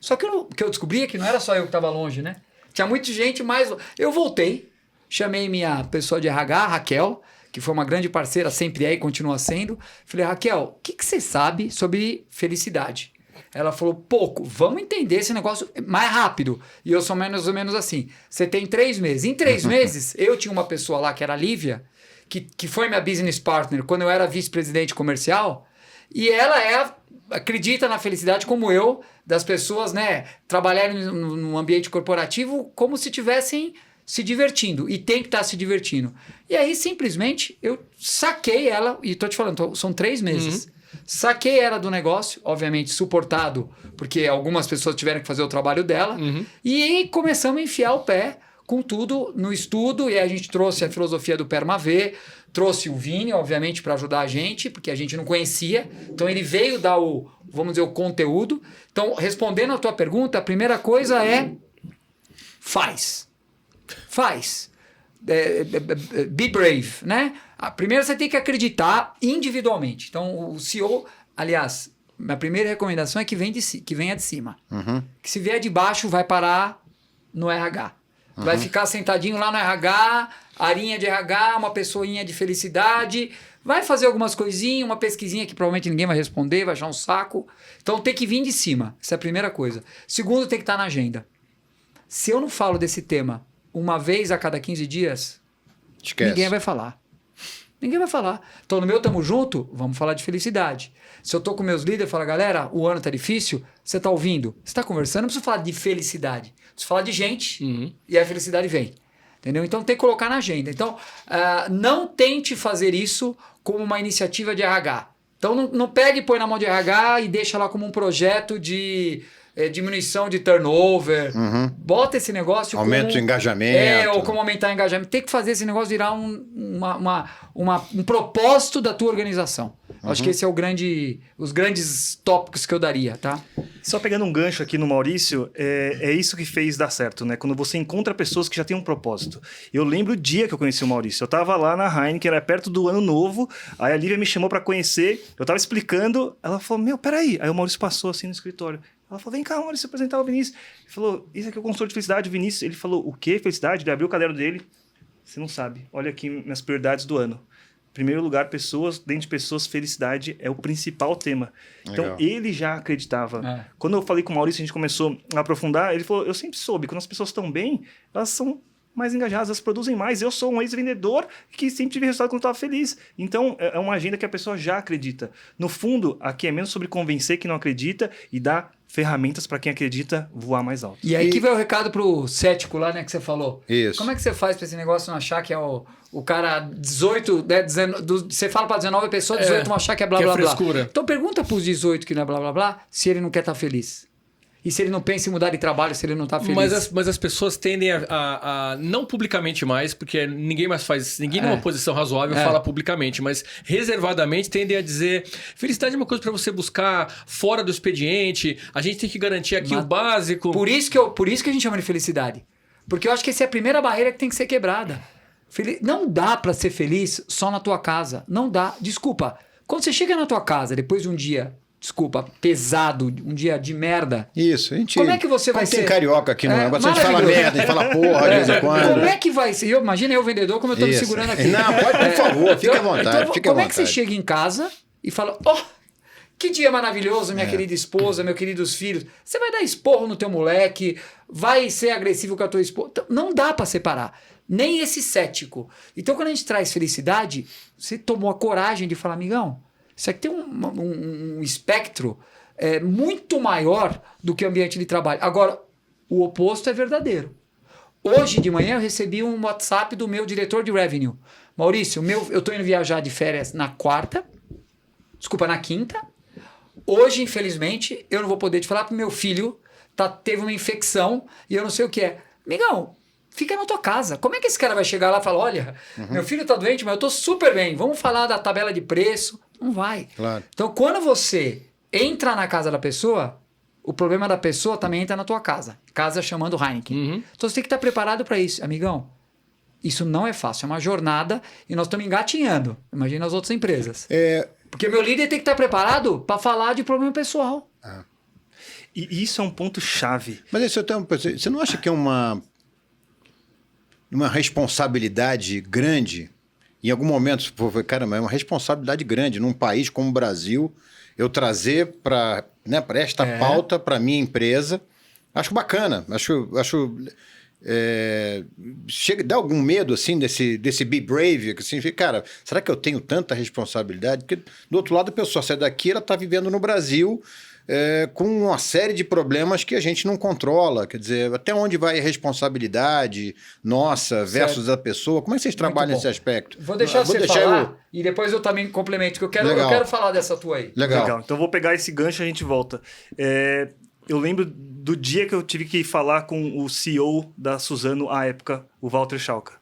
Só que o que eu descobri é que não era só eu que estava longe, né? Tinha muita gente mais... Eu voltei, chamei minha pessoa de RH, a Raquel, que foi uma grande parceira, sempre é e continua sendo. Falei, Raquel, o que você sabe sobre felicidade? Ela falou, pouco, vamos entender esse negócio mais rápido. E eu sou mais ou menos assim, você tem 3 meses. Em 3 meses, eu tinha uma pessoa lá, que era a Lívia, que foi minha business partner quando eu era vice-presidente comercial, e ela acredita na felicidade como eu, das pessoas, né, trabalharem no ambiente corporativo como se estivessem se divertindo, e tem que estar se divertindo. E aí, simplesmente, eu saquei ela, e tô te falando, são 3 meses. Saquei ela do negócio, obviamente suportado, porque algumas pessoas tiveram que fazer o trabalho dela, e aí começamos a enfiar o pé com tudo no estudo, e a gente trouxe a filosofia do Permav, trouxe o Vini, obviamente, para ajudar a gente, porque a gente não conhecia. Então, ele veio dar vamos dizer, o conteúdo. Então, respondendo a tua pergunta, a primeira coisa é faz. Be brave, né? Primeiro, você tem que acreditar individualmente. Então, o CEO, aliás, minha primeira recomendação é que venha de cima. Que se vier de baixo, vai parar no RH. Vai ficar sentadinho lá no RH, arinha de RH, uma pessoinha de felicidade, vai fazer algumas coisinhas, uma pesquisinha que provavelmente ninguém vai responder, vai achar um saco. Então tem que vir de cima, essa é a primeira coisa. Segundo, tem que estar na agenda. Se eu não falo desse tema uma vez a cada 15 dias, Esquece. ninguém vai falar. Ninguém vai falar. Então, no meu Tamo Junto, vamos falar de felicidade. Se eu tô com meus líderes, eu falo, galera, o ano tá difícil, você tá ouvindo? Você tá conversando, não precisa falar de felicidade. Precisa falar de gente e a felicidade vem. Entendeu? Então, tem que colocar na agenda. Então, não tente fazer isso como uma iniciativa de RH. Então, não pegue e põe na mão de RH e deixa lá como um projeto de diminuição de turnover. Bota esse negócio Aumenta o engajamento. ou como aumentar o engajamento. Tem que fazer esse negócio virar um propósito da tua organização. Acho que esse é os grandes tópicos que eu daria, tá? Só pegando um gancho aqui no Maurício, é isso que fez dar certo, né? Quando você encontra pessoas que já têm um propósito. Eu lembro o dia que eu conheci o Maurício. Eu tava lá na Heineken, era perto do Ano Novo, aí a Lívia me chamou pra conhecer, eu tava explicando, ela falou, meu, peraí. Aí o Maurício passou assim no escritório. Ela falou, vem cá, Maurício, apresentar o Vinícius. Ele falou, isso aqui é o consultor de felicidade, o Vinícius. Ele falou, o quê? Felicidade? Ele abriu o caderno dele. Você não sabe. Olha aqui minhas prioridades do ano. Primeiro lugar, pessoas, dentro de pessoas, felicidade é o principal tema. Então, Legal. ele já acreditava. Quando eu falei com o Maurício, a gente começou a aprofundar, ele falou, eu sempre soube, quando as pessoas estão bem, elas são mais engajadas, elas produzem mais. Eu sou um ex-vendedor que sempre tive resultado quando estava feliz. Então, é uma agenda que a pessoa já acredita. No fundo, aqui é menos sobre convencer quem não acredita e dar ferramentas para quem acredita voar mais alto. E aí que vai o recado pro cético lá, né, que você falou. Isso. Como é que você faz pra esse negócio não achar que é o cara 18, né, você fala pra 19 pessoas, 18 não achar que é blá, que é blá, blá. frescura. Então pergunta pros 18 que não é blá, blá, blá, se ele não quer estar feliz. E se ele não pensa em mudar de trabalho, se ele não tá feliz. Mas as pessoas tendem a não publicamente mais, porque ninguém mais faz, ninguém numa posição razoável fala publicamente, mas reservadamente tendem a dizer, felicidade é uma coisa para você buscar fora do expediente, a gente tem que garantir aqui o básico. Por isso que a gente chama de felicidade. Porque eu acho que essa é a primeira barreira que tem que ser quebrada. Não dá para ser feliz só na tua casa. Não dá. Desculpa. Quando você chega na tua casa depois de um dia, pesado, um dia de merda. Isso, a gente. Como é que você vai tem ser? carioca aqui no negócio, a gente fala maravilhoso. merda, a gente fala porra de vez em quando. Como é que vai ser? Imagina eu, vendedor, como eu tô me Isso. segurando aqui. Não, pode, por favor, fique à vontade. Então, fique à como é vontade. que você chega em casa e fala, que dia maravilhoso, minha querida esposa, meus queridos filhos. Você vai dar esporro no teu moleque, vai ser agressivo com a tua esposa. Então, não dá pra separar. Nem esse cético. Então, quando a gente traz felicidade, você tomou a coragem de falar, amigão, isso aqui tem um espectro muito maior do que o ambiente de trabalho. Agora, o oposto é verdadeiro. Hoje de manhã eu recebi um WhatsApp do meu diretor de revenue. Maurício, eu estou indo viajar de férias na quinta. Hoje, infelizmente, eu não vou poder te falar porque meu filho teve uma infecção e eu não sei o que é. Amigão, fica na tua casa. Como é que esse cara vai chegar lá e falar, olha, meu filho está doente, mas eu estou super bem. Vamos falar da tabela de preço. Não vai. Claro. Então, quando você entra na casa da pessoa, o problema da pessoa também entra na tua casa. Casa chamando Heineken. Então, você tem que estar preparado para isso. Amigão, isso não é fácil. É uma jornada e nós estamos engatinhando. Imagina as outras empresas. Porque meu líder tem que estar preparado para falar de problema pessoal. E isso é um ponto chave. Mas isso você não acha que é uma responsabilidade grande? Em algum momento, caramba, é uma responsabilidade grande num país como o Brasil, eu trazer para esta pauta para minha empresa. Acho bacana. Chega, dá algum medo assim desse be brave, que assim, cara, será que eu tenho tanta responsabilidade? Porque do outro lado a pessoa sai daqui, ela está vivendo no Brasil com uma série de problemas que a gente não controla, quer dizer, até onde vai a responsabilidade nossa versus a pessoa? Como é que vocês trabalham esse aspecto? Vou deixar você falar e depois eu também complemento, que eu quero falar dessa tua aí. Legal. Então vou pegar esse gancho e a gente volta. Eu lembro do dia que eu tive que falar com o CEO da Suzano à época, o Walter Schalka.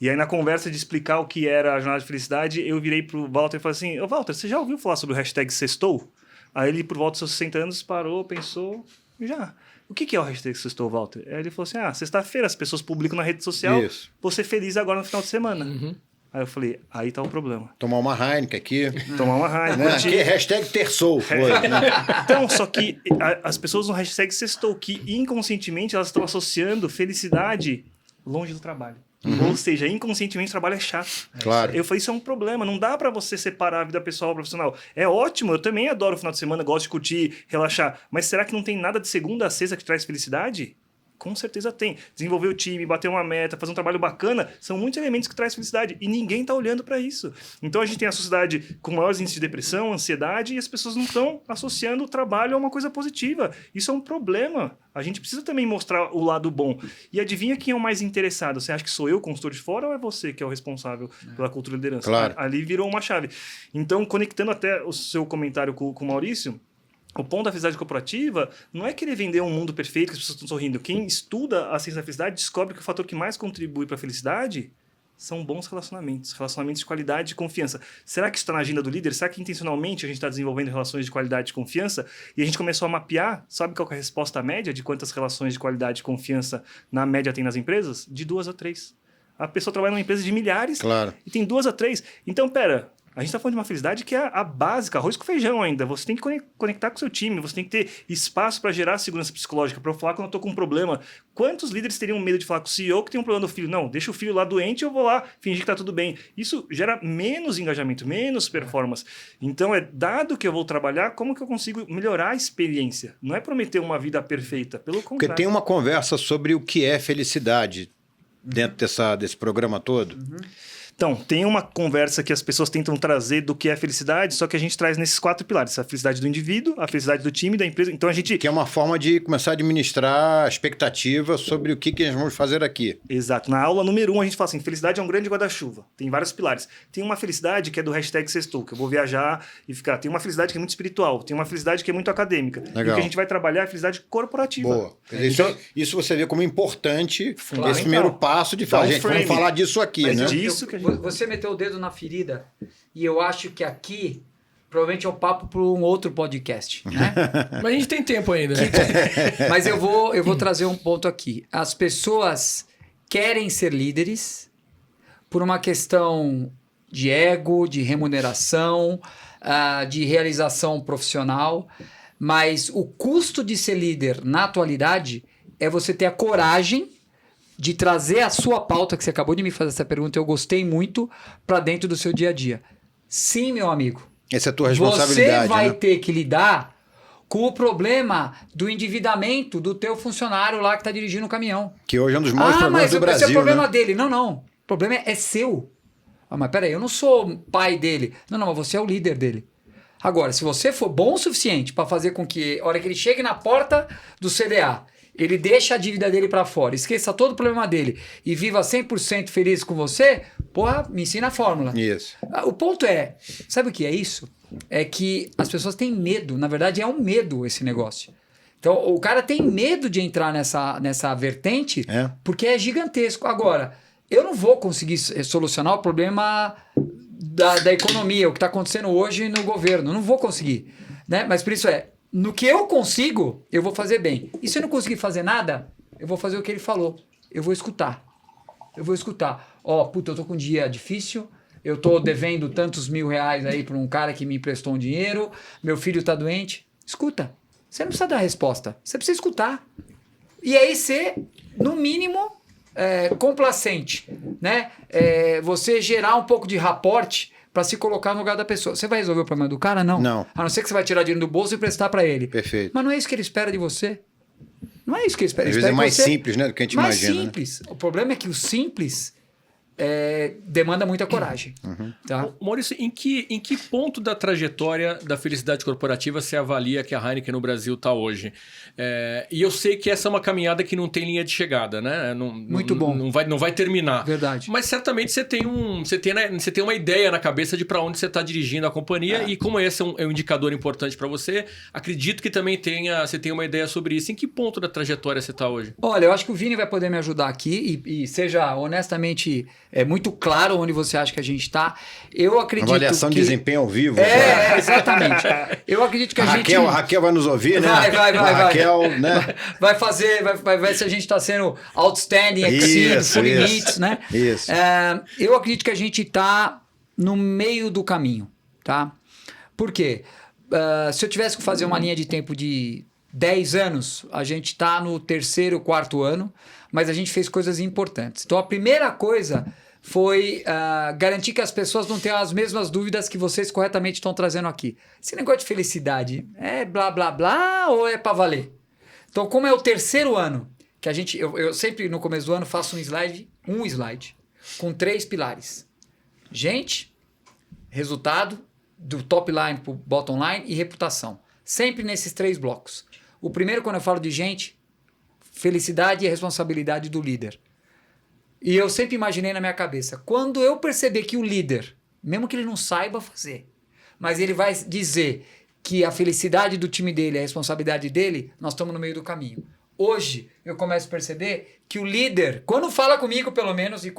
E aí, na conversa de explicar o que era a jornada de felicidade, eu virei pro Walter e falei assim, Walter, você já ouviu falar sobre o hashtag Sextou? Aí ele, por volta dos seus 60 anos, parou, pensou, já. O que é o hashtag Sextou, Walter? Aí ele falou assim, sexta-feira as pessoas publicam na rede social, vou ser feliz agora no final de semana. Aí eu falei, aí tá o problema. Tomar uma Heineken aqui. Tomar uma Heineken. Né? Aqui é hashtag terçou. Então, só que as pessoas no hashtag Sextou, que inconscientemente elas estão associando felicidade longe do trabalho. Ou seja, inconscientemente o trabalho é chato. Claro. Eu falei, isso é um problema, não dá pra você separar a vida pessoal e profissional. É ótimo, eu também adoro o final de semana, gosto de curtir, relaxar. Mas será que não tem nada de segunda a sexta que traz felicidade? Com certeza tem. Desenvolver o time, bater uma meta, fazer um trabalho bacana, são muitos elementos que trazem felicidade. E ninguém está olhando para isso. Então a gente tem a sociedade com maiores índices de depressão, ansiedade, e as pessoas não estão associando o trabalho a uma coisa positiva. Isso é um problema. A gente precisa também mostrar o lado bom. E adivinha quem é o mais interessado? Você acha que sou eu, consultor de fora, ou é você que é o responsável pela cultura de liderança? Claro. Ali virou uma chave. Então, conectando até o seu comentário com o Maurício, o ponto da felicidade corporativa não é querer vender um mundo perfeito que as pessoas estão sorrindo. Quem estuda a ciência da felicidade descobre que o fator que mais contribui para a felicidade são bons relacionamentos. Relacionamentos de qualidade e confiança. Será que isso está na agenda do líder? Será que intencionalmente a gente está desenvolvendo relações de qualidade e confiança? E a gente começou a mapear, sabe qual que é a resposta média de quantas relações de qualidade e confiança na média tem nas empresas? De 2 a 3. A pessoa trabalha numa empresa de milhares e tem 2 a 3. Então, pera... A gente está falando de uma felicidade que é a básica, arroz com feijão ainda. Você tem que conectar com o seu time, você tem que ter espaço para gerar segurança psicológica, para eu falar quando eu estou com um problema. Quantos líderes teriam medo de falar com o CEO que tem um problema do filho? Não, deixa o filho lá doente e eu vou lá fingir que está tudo bem. Isso gera menos engajamento, menos performance. Então, dado que eu vou trabalhar, como que eu consigo melhorar a experiência? Não é prometer uma vida perfeita, pelo contrário. Porque tem uma conversa sobre o que é felicidade dentro desse programa todo. Então, tem uma conversa que as pessoas tentam trazer do que é felicidade, só que a gente traz nesses 4 pilares. A felicidade do indivíduo, a felicidade do time, da empresa. Então, a gente... Que é uma forma de começar a administrar a expectativa sobre o que nós vamos fazer aqui. Exato. Na aula número 1, a gente fala assim, felicidade é um grande guarda-chuva. Tem vários pilares. Tem uma felicidade que é do hashtag sextou, que eu vou viajar e ficar. Tem uma felicidade que é muito espiritual. Tem uma felicidade que é muito acadêmica. Legal. E o que a gente vai trabalhar é a felicidade corporativa. Boa. Então, isso você vê como importante, Claro. esse primeiro passo de falar, gente, vamos falar disso aqui, Mas né? disso que a gente... Você meteu o dedo na ferida e eu acho que aqui provavelmente é o papo para um outro podcast, né? Mas a gente tem tempo ainda. Mas eu vou trazer um ponto aqui. As pessoas querem ser líderes por uma questão de ego, de remuneração, de realização profissional, mas o custo de ser líder na atualidade é você ter a coragem de trazer a sua pauta, que você acabou de me fazer essa pergunta, eu gostei muito, para dentro do seu dia a dia. Sim, meu amigo. Essa é a tua responsabilidade, Você vai né? ter que lidar com o problema do endividamento do teu funcionário lá que está dirigindo o caminhão. Que hoje é um dos maiores problemas do Brasil, esse é o problema né? dele. Não. O problema é seu. Mas peraí, eu não sou pai dele. Não, mas você é o líder dele. Agora, se você for bom o suficiente para fazer com que, a hora que ele chegue na porta do CDA, ele deixa a dívida dele para fora, esqueça todo o problema dele e viva 100% feliz com você, porra, me ensina a fórmula. Isso. O ponto é, sabe o que é isso? É que as pessoas têm medo, na verdade é um medo esse negócio. Então o cara tem medo de entrar nessa vertente porque é gigantesco. Agora, eu não vou conseguir solucionar o problema da economia, o que está acontecendo hoje no governo, não vou conseguir, né? Mas por isso no que eu consigo, eu vou fazer bem. E se eu não conseguir fazer nada, eu vou fazer o que ele falou. Eu vou escutar. Puta, eu tô com um dia difícil, eu tô devendo tantos R$1.000 aí para um cara que me emprestou um dinheiro, meu filho tá doente. Escuta. Você não precisa dar resposta, você precisa escutar. E aí ser, no mínimo, complacente, né? Você gerar um pouco de raporte para se colocar no lugar da pessoa. Você vai resolver o problema do cara? Não. Não. A não ser que você vai tirar dinheiro do bolso e prestar para ele. Perfeito. Mas não é isso que ele espera de você. Não é isso que ele espera. Às vezes é mais simples, né, do que a gente imagina. Mais simples. Né? O problema é que o simples demanda muita coragem. Tá? Maurício, em que ponto da trajetória da felicidade corporativa você avalia que a Heineken no Brasil está hoje? E eu sei que essa é uma caminhada que não tem linha de chegada, né? Muito bom. Não vai terminar. Verdade. Mas certamente você tem uma ideia na cabeça de para onde você está dirigindo a companhia e como esse é um indicador importante para você, acredito que também você tenha uma ideia sobre isso. Em que ponto da trajetória você está hoje? Olha, eu acho que o Vini vai poder me ajudar aqui e seja honestamente muito claro onde você acha que a gente está. Eu acredito avaliação de desempenho ao vivo. Exatamente. Eu acredito que a Raquel vai nos ouvir, né? Vai. Raquel, né? Vai ver se a gente está sendo outstanding, exceed, full limits, né? Isso. Eu acredito que a gente está no meio do caminho, tá? Por quê? Se eu tivesse que fazer uma linha de tempo de 10 anos, a gente está no 3º, 4º ano, mas a gente fez coisas importantes. Então, a primeira coisa foi garantir que as pessoas não tenham as mesmas dúvidas que vocês corretamente estão trazendo aqui. Esse negócio de felicidade é blá, blá, blá ou é para valer? Então, como é o 3º ano que eu sempre no começo do ano faço um slide com 3 pilares. Gente, resultado, do top line para o bottom line e reputação. Sempre nesses 3 blocos. O primeiro, quando eu falo de gente, felicidade e responsabilidade do líder. E eu sempre imaginei na minha cabeça, quando eu perceber que o líder, mesmo que ele não saiba fazer, mas ele vai dizer que a felicidade do time dele é a responsabilidade dele, nós estamos no meio do caminho. Hoje, eu começo a perceber que o líder, quando fala comigo, pelo menos, e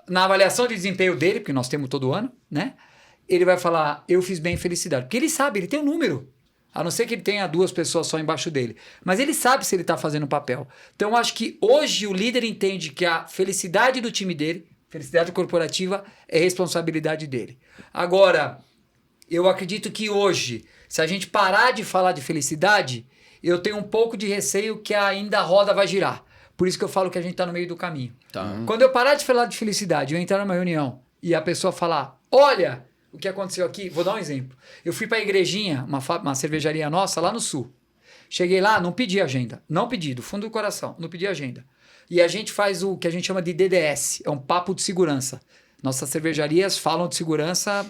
na avaliação de desempenho dele, porque nós temos todo ano, né? Ele vai falar, eu fiz bem felicidade. Porque ele sabe, ele tem um número. A não ser que ele tenha 2 pessoas só embaixo dele. Mas ele sabe se ele está fazendo o papel. Então, eu acho que hoje o líder entende que a felicidade do time dele, felicidade corporativa, é responsabilidade dele. Agora, eu acredito que hoje, se a gente parar de falar de felicidade, eu tenho um pouco de receio que ainda a roda vai girar. Por isso que eu falo que a gente está no meio do caminho. Tá. Quando eu parar de falar de felicidade, eu entrar numa reunião e a pessoa falar, olha o que aconteceu aqui, vou dar um exemplo. Eu fui para a Igrejinha, uma cervejaria nossa lá no sul. Cheguei lá, não pedi agenda. Não pedi, do fundo do coração, não pedi agenda. E a gente faz o que a gente chama de DDS, é um papo de segurança. Nossas cervejarias falam de segurança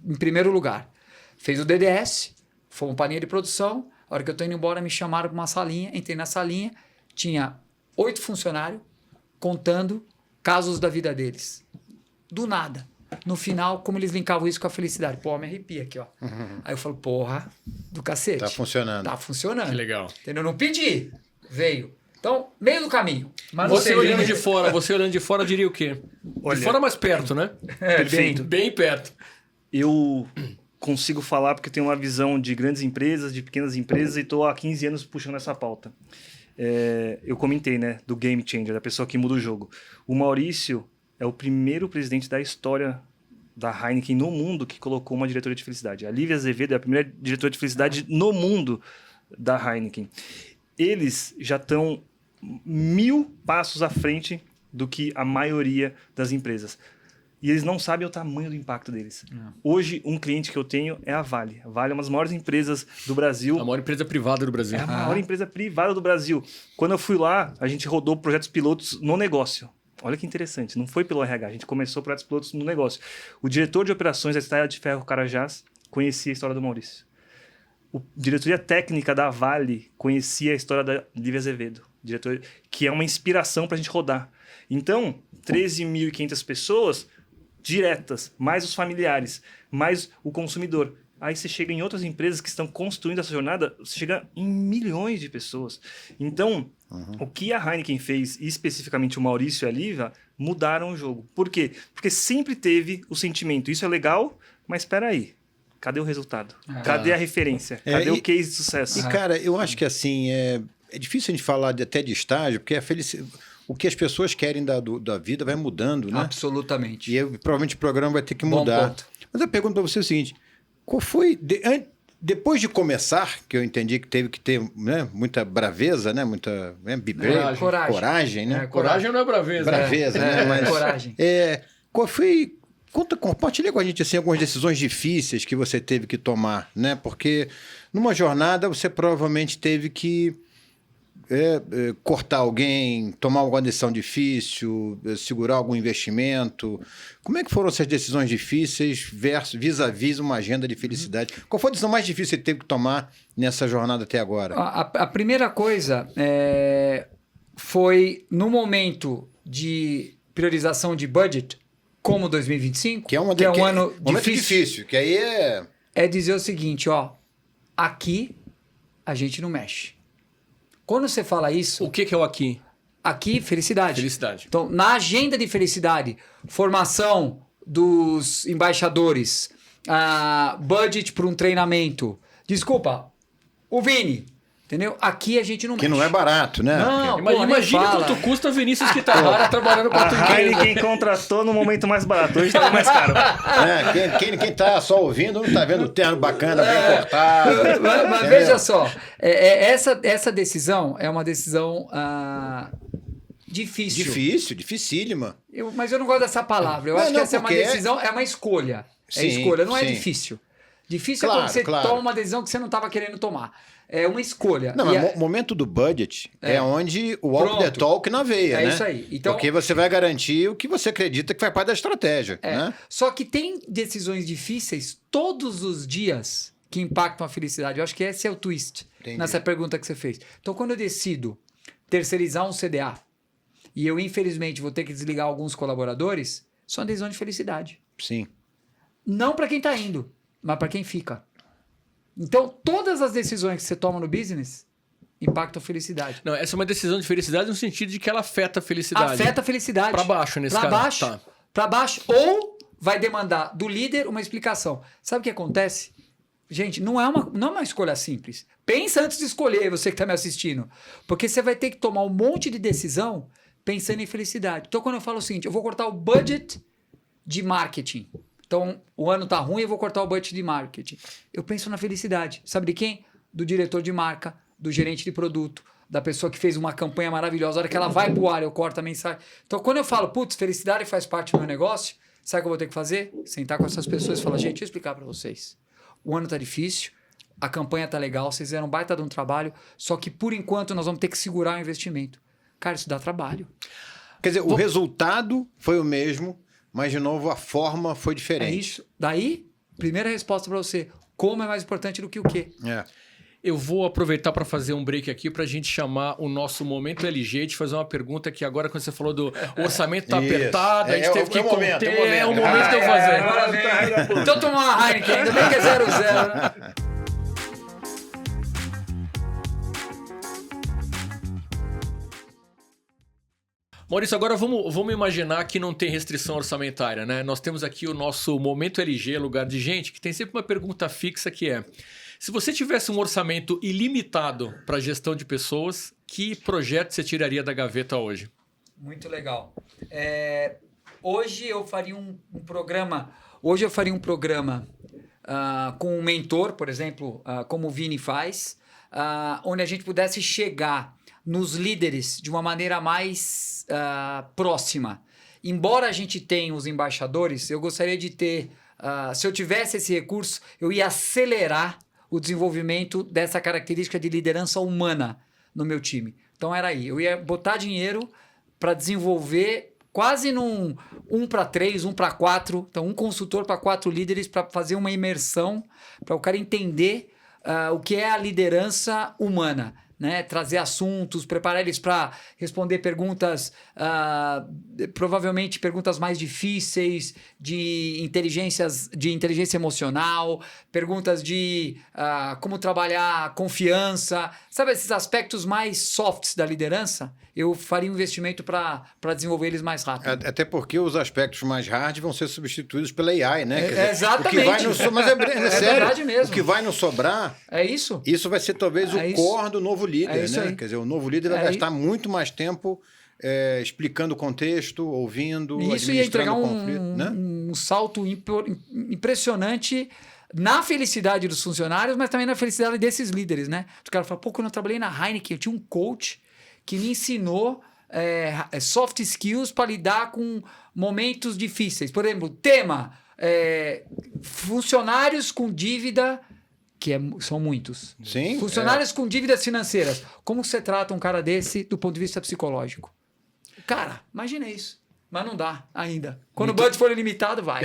em primeiro lugar. Fez o DDS, fomos para a linha de produção, a hora que eu estou indo embora me chamaram para uma salinha, entrei na salinha, tinha 8 funcionários contando casos da vida deles. Do nada. No final, como eles linkavam isso com a felicidade. Pô, me arrepia aqui, ó. Aí eu falo, porra, do cacete. Tá funcionando. Tá funcionando. Que legal. Entendeu? Não pedi. Veio. Então, meio do caminho. Mas Você olhando de fora, diria o quê? Olha, de fora mais perto, né? Perfeito. Bem perto. Eu consigo falar porque tenho uma visão de grandes empresas, de pequenas empresas, e estou há 15 anos puxando essa pauta. Eu comentei, né, do game changer, da pessoa que muda o jogo. O Maurício é o primeiro presidente da história da Heineken no mundo que colocou uma diretoria de felicidade. A Lívia Azevedo é a primeira diretora de felicidade no mundo da Heineken. Eles já estão 1000 passos à frente do que a maioria das empresas. E eles não sabem o tamanho do impacto deles. Hoje, um cliente que eu tenho é a Vale. A Vale é uma das maiores empresas do Brasil. A maior empresa privada do Brasil. É a maior empresa privada do Brasil. Quando eu fui lá, a gente rodou projetos pilotos no negócio. Olha que interessante, não foi pelo RH, a gente começou projetos pilotos no negócio. O diretor de operações da Estrada de Ferro Carajás conhecia a história do Maurício. A diretoria técnica da Vale conhecia a história da Lívia Azevedo, que é uma inspiração para a gente rodar. Então, 13.500 pessoas diretas, mais os familiares, mais o consumidor. Aí você chega em outras empresas que estão construindo essa jornada, você chega em milhões de pessoas. Então, o que a Heineken fez, e especificamente o Maurício e a Lívia, mudaram o jogo. Por quê? Porque sempre teve o sentimento, isso é legal, mas espera aí, cadê o resultado? Cadê a referência? Cadê o case de sucesso? E, cara, eu acho que assim, é difícil a gente falar até de estágio, porque o que as pessoas querem da vida vai mudando, né? Absolutamente. E provavelmente o programa vai ter que Bom mudar. ponto. Mas eu pergunto para você o seguinte, qual foi... Depois de começar, que eu entendi que teve que ter, né, muita braveza, né? Muita coragem, né? Coragem não é braveza. Braveza, né? Mas, coragem. Qual foi... Compartilha com a gente assim, algumas decisões difíceis que você teve que tomar, né? Porque numa jornada você provavelmente teve que cortar alguém, tomar alguma decisão difícil, segurar algum investimento. Como é que foram essas decisões difíceis vis-à-vis uma agenda de felicidade? Qual foi a decisão mais difícil que você teve que tomar nessa jornada até agora? A primeira coisa foi no momento de priorização de budget, como 2025, que é um ano difícil, que aí é dizer o seguinte, ó, aqui a gente não mexe. Quando você fala isso... O que é o aqui? Aqui, felicidade. Felicidade. Então, na agenda de felicidade, formação dos embaixadores, budget para um treinamento. Desculpa, o Vini, entendeu? Aqui a gente não mexe. Que não é barato, né? Não, imagina quanto custa Vinícius Kitahara trabalhando com a tua empresa. Heineken contratou no momento mais barato, hoje está mais caro. Quem tá só ouvindo não tá vendo o terno bacana, bem cortado. Mas veja só, essa decisão é uma decisão difícil. Dificílima. Mas eu não gosto dessa palavra. Eu acho que essa é uma decisão, é uma escolha. Sim, escolha, não é sim. difícil. Difícil é Claro, quando você claro. toma uma decisão que você não estava querendo tomar. É uma escolha. Não, E mas o momento do budget é onde o walk the Pronto. talk na veia, É né? isso aí. Então- Porque você vai garantir o que você acredita que faz parte da estratégia, né? Só que tem decisões difíceis todos os dias que impactam a felicidade. Eu acho que esse é o twist Entendi. nessa pergunta que você fez. Então, quando eu decido terceirizar um CDA e eu, infelizmente, vou ter que desligar alguns colaboradores, isso é uma decisão de felicidade. Sim. Não para quem está indo, mas para quem fica. Então, todas as decisões que você toma no business impactam a felicidade. Não, essa é uma decisão de felicidade no sentido de que ela afeta a felicidade. Afeta a felicidade. Pra baixo, nesse Pra caso. baixo. Tá. Pra baixo. Ou vai demandar do líder uma explicação. Sabe o que acontece? Gente, não é uma escolha simples. Pensa antes de escolher, você que está me assistindo. Porque você vai ter que tomar um monte de decisão pensando em felicidade. Então, quando eu falo o seguinte, eu vou cortar o budget de marketing. Então, o ano tá ruim, eu vou cortar o budget de marketing. Eu penso na felicidade. Sabe de quem? Do diretor de marca, do gerente de produto, da pessoa que fez uma campanha maravilhosa. A hora que ela vai pro ar, eu corto a mensagem. Então, quando eu falo, putz, felicidade faz parte do meu negócio, sabe o que eu vou ter que fazer? Sentar com essas pessoas e falar, gente, deixa eu explicar para vocês. O ano tá difícil, a campanha tá legal, vocês fizeram um baita de um trabalho, só que por enquanto nós vamos ter que segurar o investimento. Cara, isso dá trabalho. Quer dizer, o resultado foi o mesmo, mas, de novo, a forma foi É diferente. isso. Daí, primeira resposta para você. Como é mais importante do que o quê? É. Eu vou aproveitar para fazer um break aqui para a gente chamar o nosso Momento LG e te fazer uma pergunta que agora, quando você falou do orçamento tá Isso. apertado, a gente teve que o momento, conter, é o momento. é o momento de eu fazer. Então tomar uma Heineken, ainda bem que é 0-0, né? Maurício, agora vamos imaginar que não tem restrição orçamentária, né? Nós temos aqui o nosso Momento LG, lugar de gente, que tem sempre uma pergunta fixa que é: se você tivesse um orçamento ilimitado para gestão de pessoas, que projeto você tiraria da gaveta hoje? Muito legal. Hoje eu faria um programa. Hoje eu faria um programa com um mentor, por exemplo, como o Vini faz, onde a gente pudesse chegar nos líderes de uma maneira mais próxima. Embora a gente tenha os embaixadores, eu gostaria de ter. Se eu tivesse esse recurso, eu ia acelerar o desenvolvimento dessa característica de liderança humana no meu time. Então era aí. Eu ia botar dinheiro para desenvolver quase num 1-3, 1-4. Então, um consultor para 4 líderes para fazer uma imersão, para o cara entender o que é a liderança humana. Né? Trazer assuntos, preparar eles para responder perguntas, provavelmente perguntas mais difíceis, de inteligência emocional, perguntas de como trabalhar confiança, sabe esses aspectos mais softs da liderança? Eu faria um investimento para desenvolver eles mais rápido. Até porque os aspectos mais hard vão ser substituídos pela AI, né? Quer dizer, exatamente. O que vai nos mas é sério, verdade mesmo. O que vai nos sobrar, É isso? isso vai ser talvez o core do novo líder, É isso né? aí. Quer dizer, o novo líder vai gastar muito mais tempo explicando o contexto, ouvindo, Isso ia entregar administrando o conflito, né? um salto impressionante na felicidade dos funcionários, mas também na felicidade desses líderes, né? O cara fala, pô, quando eu trabalhei na Heineken, eu tinha um coach que me ensinou soft skills para lidar com momentos difíceis. Por exemplo, tema, funcionários com dívida, são muitos. Sim. Funcionários com dívidas financeiras. Como você trata um cara desse do ponto de vista psicológico? Cara, imagina isso. Mas não dá ainda. Quando o budget for ilimitado, vai.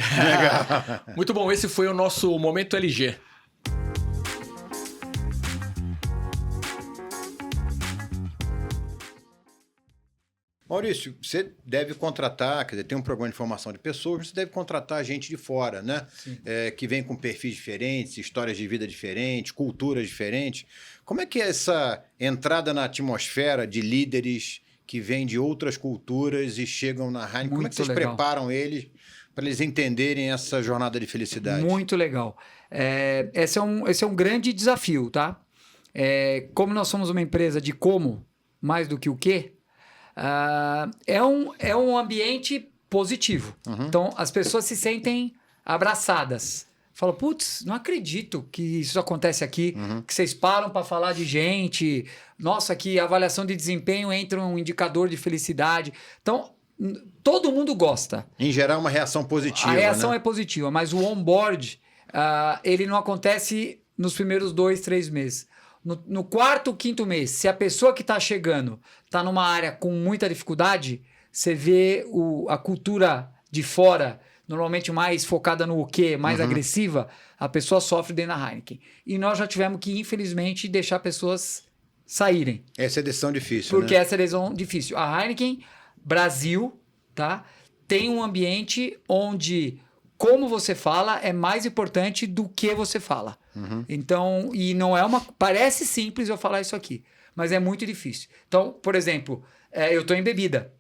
Muito bom, esse foi o nosso Momento LG. Maurício, você deve contratar, quer dizer, tem um programa de formação de pessoas, mas você deve contratar gente de fora, né? Que vem com perfis diferentes, histórias de vida diferentes, culturas diferentes. Como é que é essa entrada na atmosfera de líderes que vêm de outras culturas e chegam na Heineken? Como é que vocês preparam eles para eles entenderem essa jornada de felicidade? Muito legal. Esse é um grande desafio, tá? Como nós somos uma empresa de como, mais do que o quê, é um ambiente positivo. Uhum. Então, as pessoas se sentem abraçadas. Falam, putz, não acredito que isso acontece aqui, que vocês param para falar de gente. Nossa, que a avaliação de desempenho entra um indicador de felicidade. Então, todo mundo gosta. Em geral, uma reação positiva. A reação né? é positiva, mas o onboard ele não acontece nos primeiros 2, 3 meses. No quarto, quinto mês, se a pessoa que está chegando está numa área com muita dificuldade, você vê a cultura de fora, normalmente mais focada no quê, mais agressiva, a pessoa sofre dentro da Heineken. E nós já tivemos que, infelizmente, deixar pessoas saírem. Essa é decisão difícil, Porque né? essa é a decisão difícil. A Heineken Brasil, tá, tem um ambiente onde como você fala é mais importante do que você fala. Então, e não é parece simples eu falar isso aqui, mas é muito difícil. Então, por exemplo, eu estou em bebida.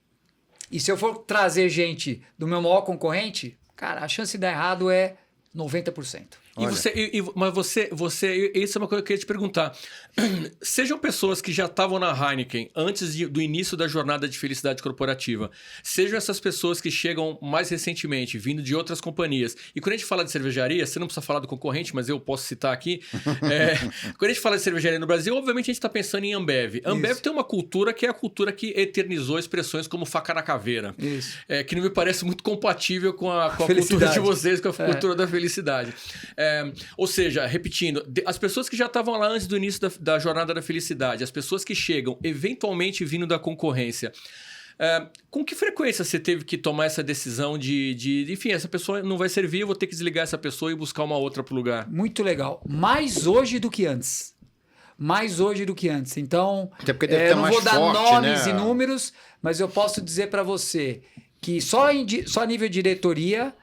E se eu for trazer gente do meu maior concorrente, cara, a chance de dar errado é 90%. Mas isso é uma coisa que eu queria te perguntar. Sejam pessoas que já estavam na Heineken antes do início da jornada de felicidade corporativa, sejam essas pessoas que chegam mais recentemente, vindo de outras companhias. E quando a gente fala de cervejaria, você não precisa falar do concorrente, mas eu posso citar aqui. Quando a gente fala de cervejaria no Brasil, obviamente a gente está pensando em Ambev. Ambev tem uma cultura que é a cultura que eternizou expressões como faca na caveira. Isso. Que não me parece muito compatível com a cultura de vocês, com a cultura da felicidade. Ou seja, repetindo, as pessoas que já estavam lá antes do início da jornada da felicidade, as pessoas que chegam eventualmente vindo da concorrência, com que frequência você teve que tomar essa decisão enfim, essa pessoa não vai servir, eu vou ter que desligar essa pessoa e buscar uma outra para o lugar? Muito legal. Mais hoje do que antes. Mais hoje do que antes. Então, Até porque deve ter eu não mais vou dar forte, nomes né? e números, mas eu posso dizer para você que só a nível de diretoria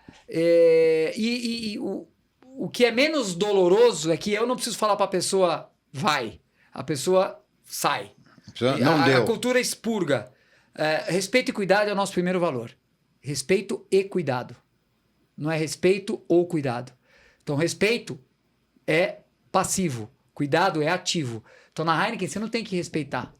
o que é menos doloroso é que eu não preciso falar para a pessoa vai, a pessoa sai. Não deu. A cultura expurga. Respeito e cuidado é o nosso primeiro valor. Respeito e cuidado. Não é respeito ou cuidado. Então, respeito é passivo, cuidado é ativo. Então, na Heineken, você não tem que respeitar.